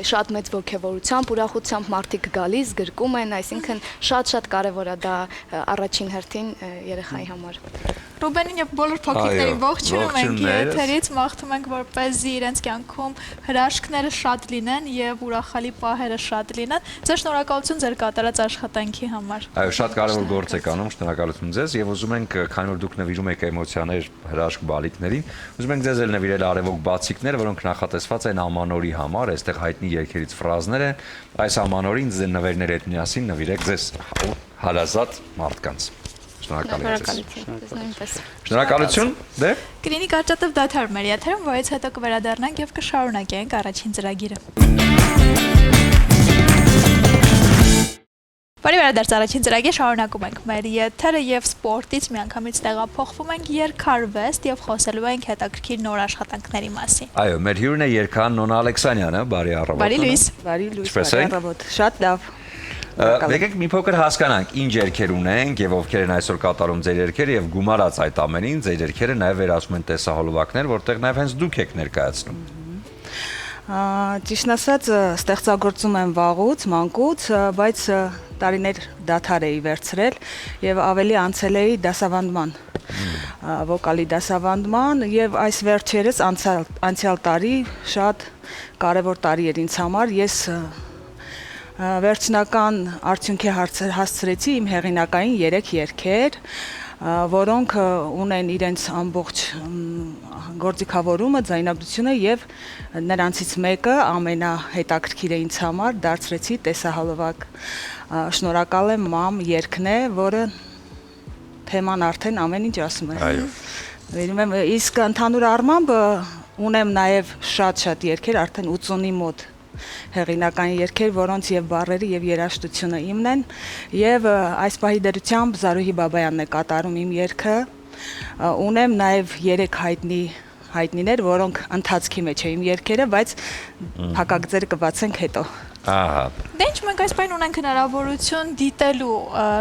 շատ մեծ ոգևորությամբ, ուրախությամբ մարդիկ գալիս, գրկում են, այսինքն շատ կարևոր է դա առաջին հերթին երեխայի համար։ Ռուբենին եւ բոլոր փոքրիկներին ողջունում ենք եթերից, մաղթում ենք, որպեսզի իրենց կյանքում հրաշքները շատ լինեն եւ ուրախալի պահերը շատ լինեն։ Ձեզ շնորհակալություն ձեր կատարած աշխատանքի համար։ Այո, շատ կարևոր գործ եք անում, շնորհակալություն ձեզ եւ ուզում ենք, քանի որ դուք նվիրում եք էմոցիաներ հրաշք բալիկներին, ուզում ենք ձեզ էլ նվիրել արևոք բացիկներ, որոնք նախատեսված են ամանորի համար, այստեղ հայտնի երգերից ֆրազներ են, այս ամանորին ձեր նվերներ հետ միասին նվիրեք ձեզ հարազատ մարդկանց։ Շնորհակալություն։ Դե Կլինի կարճատև դադար մեր եթերում, որից հետո կվերադառնանք եւ կշարունակենք առաջին ծրագիրը։ Բարի վերադարձ առաջին ծրագիր, շարունակում ենք մեր եթերը եւ սպորտից միանգամից տեղափոխվում ենք երկարվեստ եւ խոսելու ենք հետաքրքիր նոր աշխատանքների մասին։ այո, մեր հյուրն է երգահան Նոնա Ալեքսանյանը, բարի առավոտ։ Բարի լույս։ Բարի լույս, Ինչպե՞ս բարի եք։ առավոտ։ Շատ լավ։ Եկեք մի փոքր հասկանանք, ինչ երգեր ունենք եւ ովքեր են այսօր կատարում ձեր երգերը եւ գումարած այդ ամենին, ձեր երգերը նաեւ վերածում են տեսահոլովակներ, որտեղ նաեւ հենց դուք եք ներկայացնում։ Ճիշտն ասած, ստեղծագործում եմ վաղուց, մանկուց, բայց տարիներ դադար էի վերցրել եւ ավելի անցել էի դասավանդման, վոկալի դասավանդման եւ այս վերջերս անցյալ տարի շատ կարեւոր տարի էր ինձ համար։ Ես վերջնական արդյունքի հասցրեցի իմ հեղինակային 3 երգեր, որոնք ունեն իրենց ամբողջ գործիքավորումը, ձայնագրությունը եւ նրանցից մեկը ամենահետաքրքիրը ինձ համար դարձրեցի տեսահոլովակ։ Շնորհակալ եմ մամ երգն է, որը թեման արդեն ամեն ինչ ասում է։ Այո։ Վերում եմ, իսկ ընդհանուր առմամբ ունեմ նաեւ շատ երգեր, արդեն 80-ի մոտ հեղինակային երգեր, որոնց եւ բառերը եւ երաժշտությունը իմն են, եւ այս պահի դրությամբ Զարուհի Բաբայանն է կատարում իմ երգը։ Ունեմ նաեւ 3 հայտնիներ, որոնք ընթացքի մեջ է իմ երգերը, բայց փակագծերը կբացենք հետո։ Ահա։ Դե ինչ մենք այս պայն ունենք հնարավորություն դիտելու,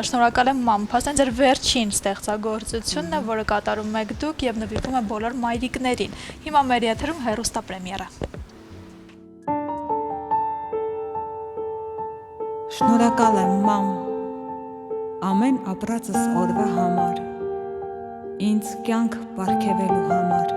շնորհակալ եմ մամ, փաստորեն ձեր վերջին ստեղծագործությունն է, որը կատարում եք դուք եւ նվիրվում է բոլոր մայրիկներին։ Հիմա մեր եթերում հեռուստապրեմիերա։ Շնորհակալ եմ մամ ամեն ապրածս օրվա համար, ինձ կյանք պարգևելու համար։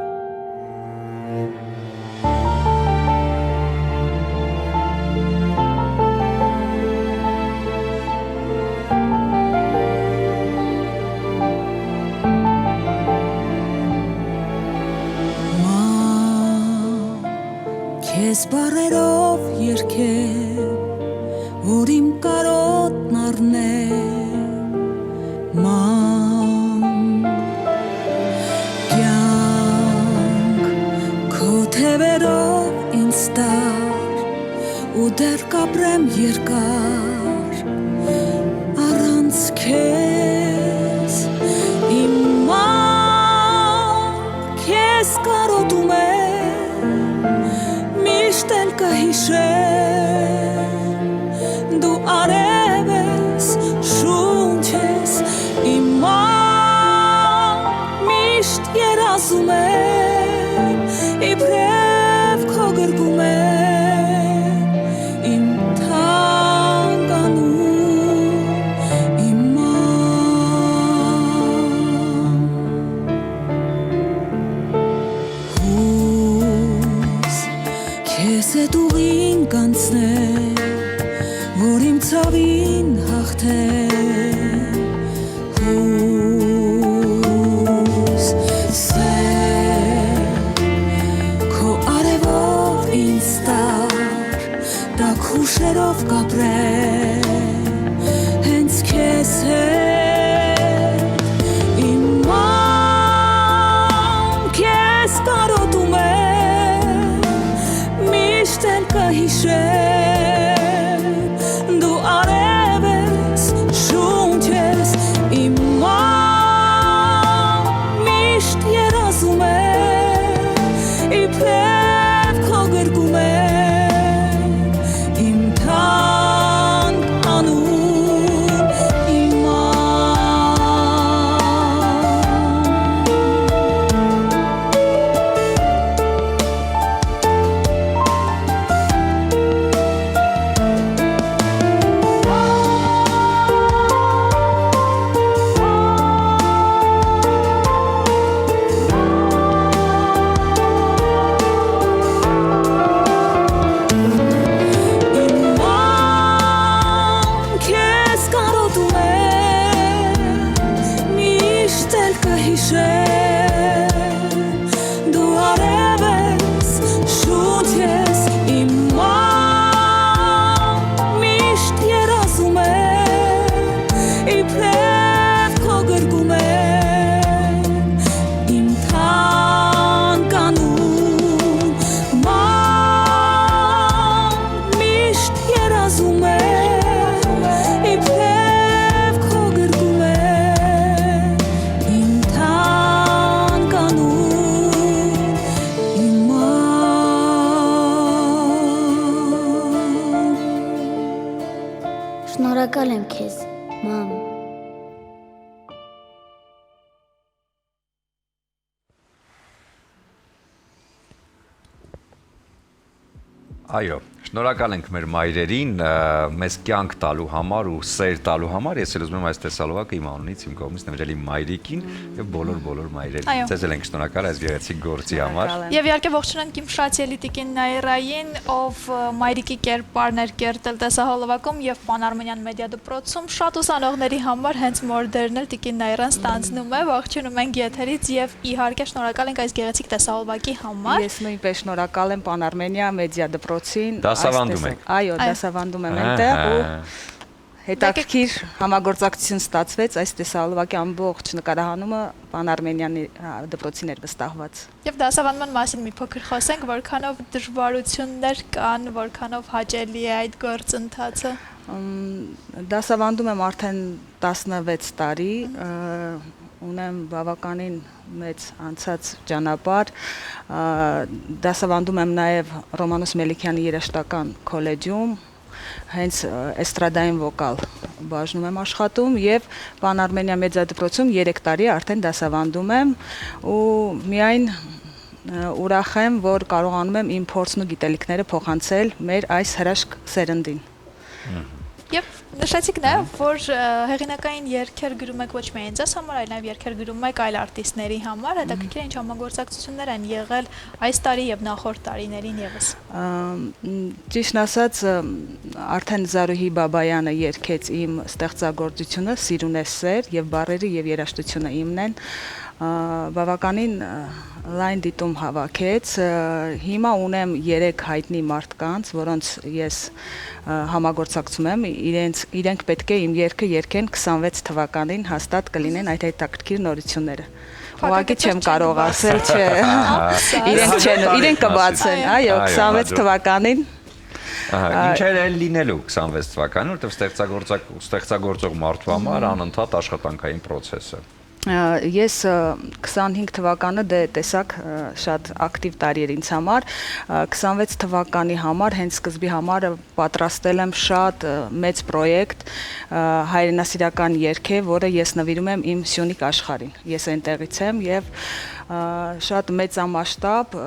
Մամ, քեզ բարերով երգեմ, որ իմ կարոտն առնեմ, մամ, կյանք քո թևերով ինձ տար, ու դեռ կապրեմ երկար, առանց քեզ, իմ մամ, քեզ կարոտում եմ, միշտ էլ կհիշեմ, հիշել դու արև ես շունչ ես իմ միշտ երազում է իբրև քո գրկում է իմ թանկանուն միշտ երազում է իբրև քո գրկում է իմ թանկանուն իմ Շնորհակալ եմ քեզ, մամ։ Այո, շնորհակալ ենք մեր մայրերին, մեզ կյանք տալու համար ու սեր տալու համար։ Ես էլ ուզում եմ այս տեսալովակը իմ անունից, իմ կողմից նվիրել իմ մայրիկին եւ բոլոր մայրերին։ Ձեզ էլ ենք շնորհակալ այս գեղեցիկ գործի համար։ Եվ իհարկե ողջունենք իմ շացելի տիկին Նայիրային, ով մայրիկի կերպարն էր կերտել տեսահոլովակում եւ Պանարմենյան մեդիա դպրոցում շատ ուսանողների համար հենց մորդերն էլ տիկին Նայիրան ստանձնում է։ Ողջունում ենք եթերից եւ իհարկե շնորհակալ ենք այս գեղեցիկ տեսահոլովակի համար։ Ես նույնպես շնորհակալ եմ Պանարմենիա մեդիա դպրոցին։ Դասավանդում եք։ Այո, դասավանդում եմ այնտեղ ու հետաքրքիր համագործակցություն ստացվեց այս տեսահոլովակի ամբողջ նկարահանումը Պանարմենյանի դպրոցին էր վստահված։ Եվ դասավանդման մասին մի փոքր խոսենք, որքանով դժվարություններ կան, որքանով հաճելի է այդ գործընթացը։ Դասավանդում եմ արդեն 16 տարի, ունեմ բավականին մեծ անցած ճանապարհ, դասավանդում եմ նաև Ռոմանոս Մելիքյանի երաժշտական քոլեջում, հենց էստրադային վոկալ բաժնում եմ աշխատում եւ Պանարմենիա մեդիա դպրոցում 3 տարի արդեն դասավանդում եմ ու միայն ուրախ եմ, որ կարողանում եմ իմ փորձն ու գիտելիքները փոխանցել մեր այս հրաշք սերնդին։ Եվ նշեցիք նաև, որ հեղինակային երգեր գրում եք ոչ միայն ձեզ համար, այլ նաև երգեր գրում եք այլ արտիստների համար, հետաքրքիր ինչ համագործակցություններ են եղել այս տարի եւ նախորդ տարիներին եւս։ Ճիշտ ասած, արդեն Զարուհի Բաբայանը երգեց իմ ստեղծագործությունը «Սիրուն է սեր» եւ բառերը եւ երաժշտությունը իմն են։ Բավականին լայն դիտում հավաքեց, հիմա ունեմ 3 հայտնի մարդկանց, որոնց ես համագործակցում եմ, իրենք պետք է իմ երգը երգեն 26 թվականին հաստատ կլինեն այդ հետաքրքիր նորությունները։ Ուղղակի չեմ կարող ասել, չէ, իրենք կբացեն, այո, 26 թվականին։ Ինչ է լինելու 26 թվականին, որտեղ ստեղծագործող մարդու համար անընդհատ աշխատանքային process է։ Ես 25 թվականը դե տեսակ շատ ակտիվ տարի էր ինձ համար, 26 թվականի համար հենց սկզբի համար պատրաստել եմ շատ մեծ պրոյեկտ հայրենասիրական երգ է, որը ես նվիրում եմ իմ Սյունիք աշխարհին։ Ես այնտեղից եմ եւ շատ մեծամասշտաբ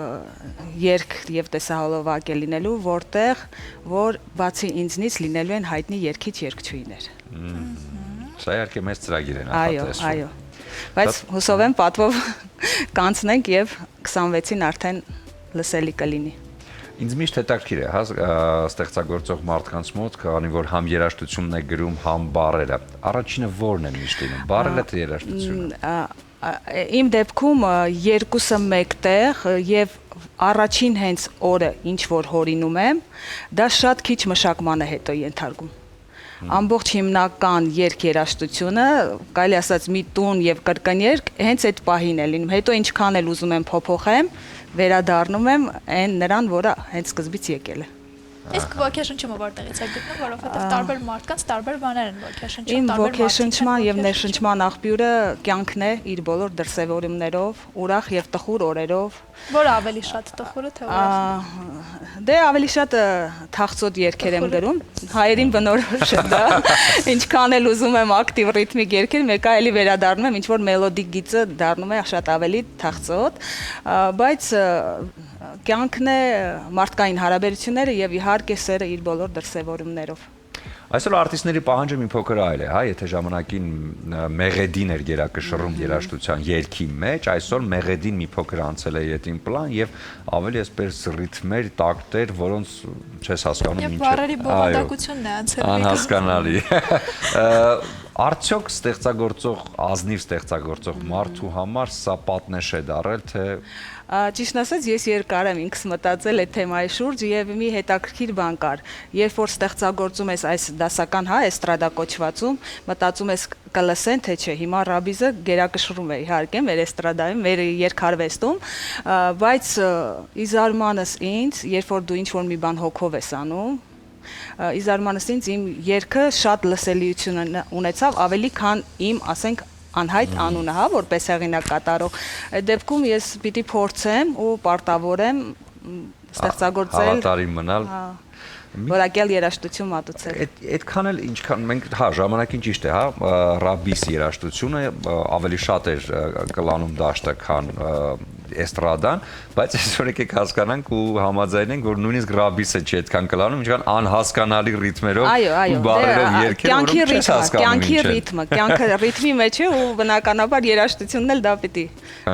երգ եւ տեսահոլովակ է լինելու, որտեղ որ բացի ինձնից լինելու են հայտնի երգիչ երգչուհիներ։ Սա իհարկե մեծ ծրագիր է նախատեսվում։ Այո։ Բայց հուսով եմ պատվով կանցնենք եւ 26-ին արդեն լսելի կլինի։ Ինձ միշտ հետաքրքիր է, հա, ստեղծագործող մարդկանց մոտ կանի որ համ երաժշտությունն է գրում, համ բառերը։ Առաջինը ո՞րն է միշտ լինում, բառերը թե երաժշտությունը։ Իմ դեպքում երկուսը մեկտեղ եւ առաջին հենց օրը ինչ որ հորինում եմ, դա շատ քիչ մշակման է հետո ենթարկում։ Ամբողջ հիմնական երգ երաժշտությունը, կարելի ասած մի տուն եւ կրկներգ հենց այդ պահին է լինում։ Հետո ինչքան էլ ուզում եմ փոփոխեմ, վերադառնում եմ այն նրան, որը հենց սկզբից եկել է։ Իսկ ոգեշնչումը որտեղից է գտնում, որովհետև տարբեր մարդկանց տարբեր բաներ են ոգեշնչում, Իմ ոգեշնչման եւ ներշնչման աղբյուրը կյանքն է իր բոլոր դրսևորումներով, ուրախ եւ տխուր օրերով։ Որը ավելի շատ տխուրը թե ուրախը։ Դե ավելի շատ թախծոտ երգեր եմ գրում, հայերին բնորոշ է դա։ Ինչքան էլ ուզում եմ ակտիվ ռիթմիկ երգեր, մեկը էլի վերադառնում եմ, ինչ որ մելոդիկ գիծը դառնում է շատ ավելի թախծոտ, բայց կյանքն է, մարդկային հարաբերությունները եւ իհարկե սերը իր բոլոր դրսևորումներով։ Այսօր արտիստների պահանջը մի փոքր այլ է, հա, եթե ժամանակին մեղեդին էր գերակշռում երաժշտության երգի մեջ, այսօր մեղեդին մի փոքր անցել է ետին պլան եւ ավելի այսպես ռիթմեր, տակտեր, որոնց չես հասկանում ինչ է։ Եվ բառերի բովանդակությունն է անցել։ Անհասկանալի։ Արդյոք ստեղծագործող, ազնիվ ստեղծագործող մարդու համար սա պատնեշ է դարել, թե Ճիշտ ասած, ես երկար եմ ինքս մտածել այդ թեմայի շուրջ եւ մի հետաքրքիր բան կար։ Երբ որ ստեղծագործում ես այս դասական, էստրադա կոչվածում, մտածում ես կլսեն թե չէ։ Հիմա Ռաբիզը գերակշռում է իհարկե մեր էստրադայում, մեր երկարվեստում, բայց ի զարմանս ինձ, երբ որ դու ինչ-որ մի բան հոգով ես անում, ի զարմանս ինձ իմ երգը շատ լսելիություն ունեցավ, ավելի քան իմ, ասենք, անհայտ անունը, որպես հեղինակ կատարող։ Այդ դեպքում ես պիտի փորձեմ ու պարտավորեմ ստեղծագործել, հավատարիմ մնալ, որակյալ երաժշտություն մատուցել։ Այդքան էլ ինչքան մենք ժամանակին ճիշտ է, Ռաբիս երաժշտությունը ավելի շատ էր կլանում դաշտը, քան էստրադան, բայց այսօր եկեք հասկանանք ու համաձայնենք, որ նույնիսկ Ռաբիսը չի այդքան կլանում, ինչքան անհասկանալի ռիթմերով ու բառերով երգեր, որոնք չես հասկանում ինչ է։ Կյանքը ռիթմի մեջ է ու բնականաբար երաժշտությունն էլ դա պիտի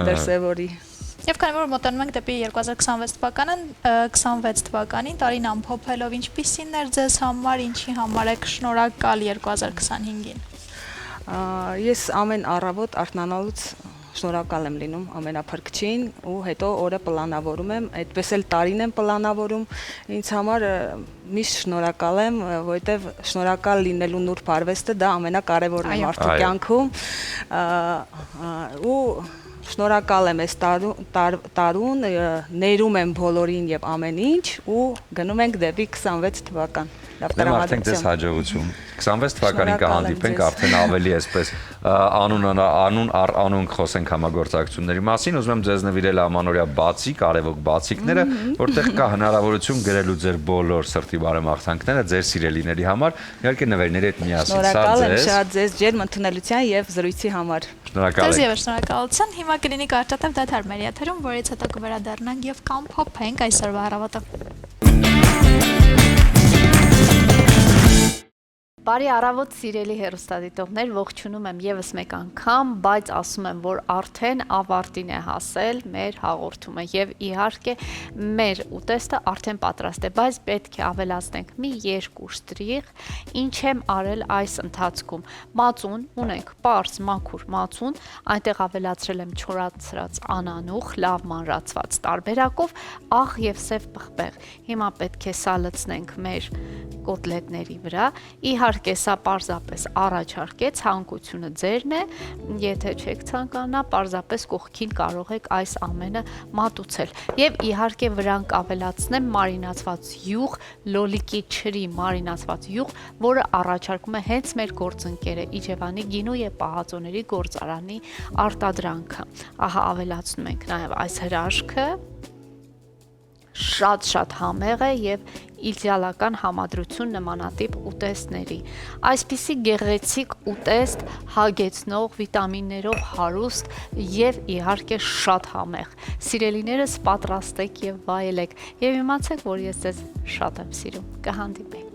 դրսևորի։ Եվ քանի որ մոտենում ենք դեպի 2026 թվականին, տարին ամփոփելով, ինչպիսին էր ձեզ համար, ինչի համար եք շնորհակալ 2025-ին։ Ես ամեն առավոտ արթնանալուց շնորհակալ եմ լինում ամենափրկչին ու հետո օրը պլանավորում եմ, այդպես էլ տարին եմ պլանավորում։ Ինձ համար միշտ շնորհակալ եմ, որովհետև շնորհակալ լինելու նուրբ արվեստը դա ամենակարևորն է մարդու կյանքում ու շնորհակալ եմ այս տարուն, ներում եմ բոլորին եւ ամեն ինչ ու գնում ենք դեպի 26 թվական։ Արդեն ձեզ հաջողություն։ 26 թվականին կհանդիպենք արդեն ավելի այսպես անուն խոսենք համագործակցությունների մասին, ուզում եմ ձեզ նվիրել ամանորյա բացիկ, արևոք բացիկները, որտեղ կա հնարավորություն գրելու ձեր բոլոր սրտի բարեմաղթանքները ձեր սիրելիների համար, իհարկե նվերների հետ միասին։ Շնորհակալ եմ շատ ձեզ ջերմ ընդունելության եւ զրույցի համար։ Շնորհակալ եմ։ Ձեզ շնորհակալություն։ Հիմա կլինի կարճատև դադար մեր եթերում, որից հետո կվերադառնանք եւ կամփոփենք այսօրվա առավոտը։ Բարի առավոտ սիրելի հեռուստադիտողներ, ողջունում եմ եւս մեկ անգամ, բայց ասում եմ, որ արդեն ավարտին է հասել մեր հաղորդումը եւ իհարկե մեր ուտեստը արդեն պատրաստ է, բայց պետք է ավելացնենք մի երկու շտրիխ, ինչ եմ արել այս ընթացքում։ Մածուն ունենք, պարզ մաքուր մածուն, այնտեղ ավելացրել եմ չորացրած անանուխ, լավ մանրացված տարբերակով, աղ եւ սև պղպեղ։ Հիմա պետք է սա լցնենք մեր կոտլետների վրա։ Իհարկե սա պարզապես առաջարկ է, ցանկությունը ձերն է, եթե չեք ցանկանա, պարզապես կողքին կարող եք այս ամենը մատուցել։ Եվ իհարկե վրան կավելացնեմ մարինացված յուղ, լոլիկի չրի մարինացված յուղ, որը առաջարկում է հենց մեր գործընկերը Իջևանի գինու եւ պահածոների գործարանի արտադրանքը։ Ահա ավելացնում ենք նաեւ այս հրաշքը, շատ համեղ է եւ իդեալական համադրություն նմանատիպ ուտեստների։ Այսպիսի գեղեցիկ ուտեստ, հագեցնող, վիտամիններով հարուստ եւ իհարկե շատ համեղ։ Սիրելիներս պատրաստեք եւ վայելեք եւ իմացեք, որ ես ձեզ շատ եմ սիրում։ Կհանդիպենք։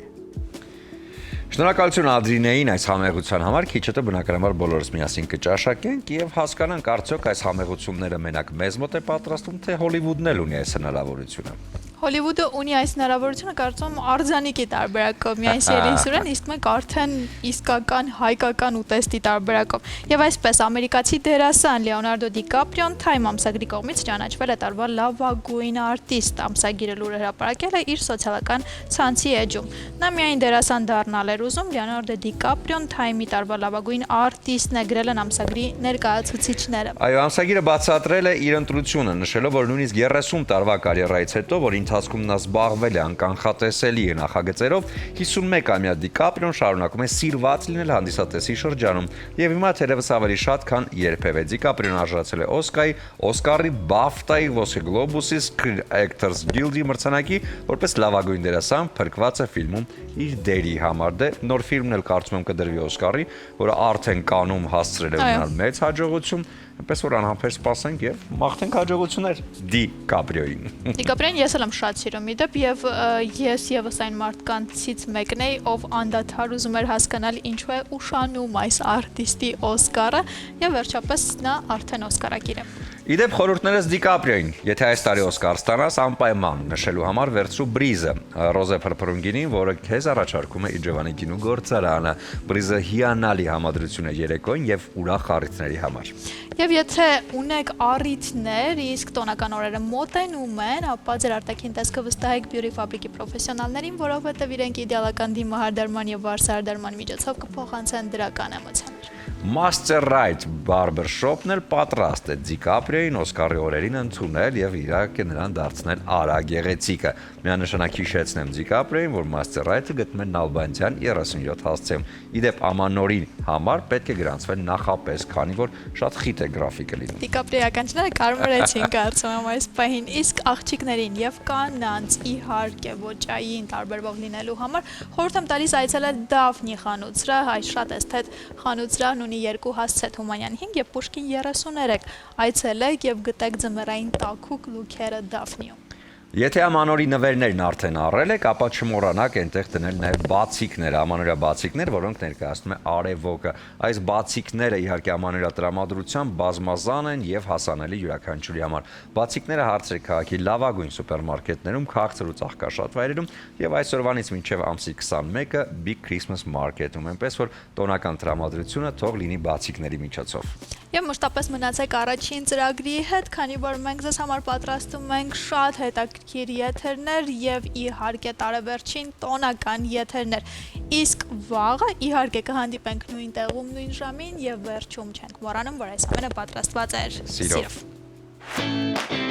Շնորհակալություն Ադրինեին այս համեղության համար, քիչ հետո բնականաբար բոլորս միասին կճաշակենք եւ հասկանանք արդյոք այս համեղությունները մենակ մեզ մոտ է պատրաստում, թե Հոլիվուդն էլ ունի այս հնարավորությունը։ Հոլիվուդը ունի այս հնարավորությունը, կարծում եմ արձանիկի տարբերակով միայն սիրելիսուրեն, իսկ մենք արդեն իսկական հայկական ուտեստի տարբերակով։ Եվ այսպես ամերիկացի դերասան Լեոնարդո Դիկապրիոն Time ամսագրի կողմից ճանաչվել է տարվա լավագույն արտիստ ամսագիրը լուրը հրապարակել է իր սոցիալական ցանցի էջում։ Նա միայն դերասան դառնալ էր ուզում, Լեոնարդո Դիկապրիոն Time-ի տարվա լավագույն արտիստն է գրել են ամսագրի ներկայացուցիչները։ Այո, ամսագիրը բացատրել է իր ընտրությունը, նշելով, որ նույնիսկ 30 տարվա կարիերայից հետո, որ ընթացքում նա զբաղվել է անկանխատեսելի նախագծերով, 51-ամյա Դիկապրիոն շարունակում է սիրված լինել հանդիսատեսի շրջանում եւ հիմա թերևս ավելի շատ, քան երբևէ։ Դիկապրիոն արժանացել է Օսկարի, BAFTA-ի, Ոսկե գլոբուսի, Screen Actors Guild-ի մրցանակի, որպես լավագույն դերասան փրկված է ֆիլմում իր դերի համար։ Դե նոր ֆիլմն էլ կարծում եմ կդրվի Օսկարի, որը արդեն կանում հասցրել է ունենալ մեծ հաջողություն, այնպես որ անհամբեր սպասենք եւ մաղթենք հաջողություններ Դիկապրիոյին։ Դիկապրիոն ես էլ եմ շատ սիրում իդեպ եւ ես եւս այն մարդկանցից մեկն էի, ով անդադար ուզում էր հասկանալ ինչու է ուշանում այս արտիստի Օսկարը եւ վերջապես նա արդեն Օսկարակիր է։ Իդեպ խորհուրդներս Դիկապրիոին, եթե այս տարի Օսկար ստանաս, անպայման նշելու համար վերցրու Բրիզը, Ռոզե փրփրուն գինին, որը քեզ առաջարկում է Իջևանի գինու գործարանը։ Բրիզը հիանալի համադրություն է երեկոյին եւ ուրախ առիթների համար։ Եվ եթե ունեք առիթներ, իսկ տոնական օրերը մոտենում են, ապա ձեր արտաքին տեսքը վստահեք Beauty Fabric-ի պրոֆեսիոնալներին, որովհետև իրենք իդեալական դիմահարդարման եւ վարսահարդարման միջոցով կփոխանցեն դրական էմոցիաներ։ Master Right Barbershop-ն էլ պատրաստ է Դիկապրիոին Օսկարի օրերին ընդունել եւ իրականում նրան դարձնել արագ գեղեցիկը։ Միանշանակ հիշեցնեմ Դիկապրիոին, որ Master Right-ը գտնվում է Նալբանդյան 37 հասցեում։ Իդեպ ամանորի համար պետք է գրանցվել նախապես, քանի որ շատ խիտ է գրաֆիկը լինում։ Դիկապրիականները կարմրեցին կարծում եմ այս պահին, իսկ աղջիկներին եւ կանանց իհարկե ոճային տարբերվող լինելու համար խորհուրդ եմ տալիս այցելել Daphne խանութսրահ, այս շատ էսթետ խանութսրահն ունի 2 հասցե Թումանյան 5 եւ Պուշկին 33։ Այցելեք եւ գտեք ձմեռային տաքուկ լուքերը Daphne-ում։ Եթե ամանորի նվերներն արդեն առել եք, ապա չմոռանաք այնտեղ դնել նաև բացիկներ, ամանորյա բացիկներ, որոնք ներկայացնում է արևոկը։ Այս բացիկները իհարկե ամանորյա տրամադրությամբ բազմազան են եւ հասանելի յուրաքանչյուրի համար։ Բացիկները հարցրեք քաղաքի լավագույն սուպերմարկետներում, քաղցր ու ծաղկաշատ վայրերում եւ այսօրվանից մինչեւ ամսի 21-ը Big Christmas Market-ում, այնպես որ տոնական տրամադրությունը թող լինի բացիկների միջոցով։ Եվ մշտապես մնացեք առաջին ծրագրի հետ, քանի որ մենք ձեզ համար պատրաստում ենք շատ հետաքրքիր եթերներ եւ իհարկե տարեվերջին տոնական եթերներ։ Իսկ վաղը իհարկե կհանդիպենք նույն տեղում, նույն ժամին եւ վերջում չենք մոռանում, որ այս ամենը պատրաստված է սիրով։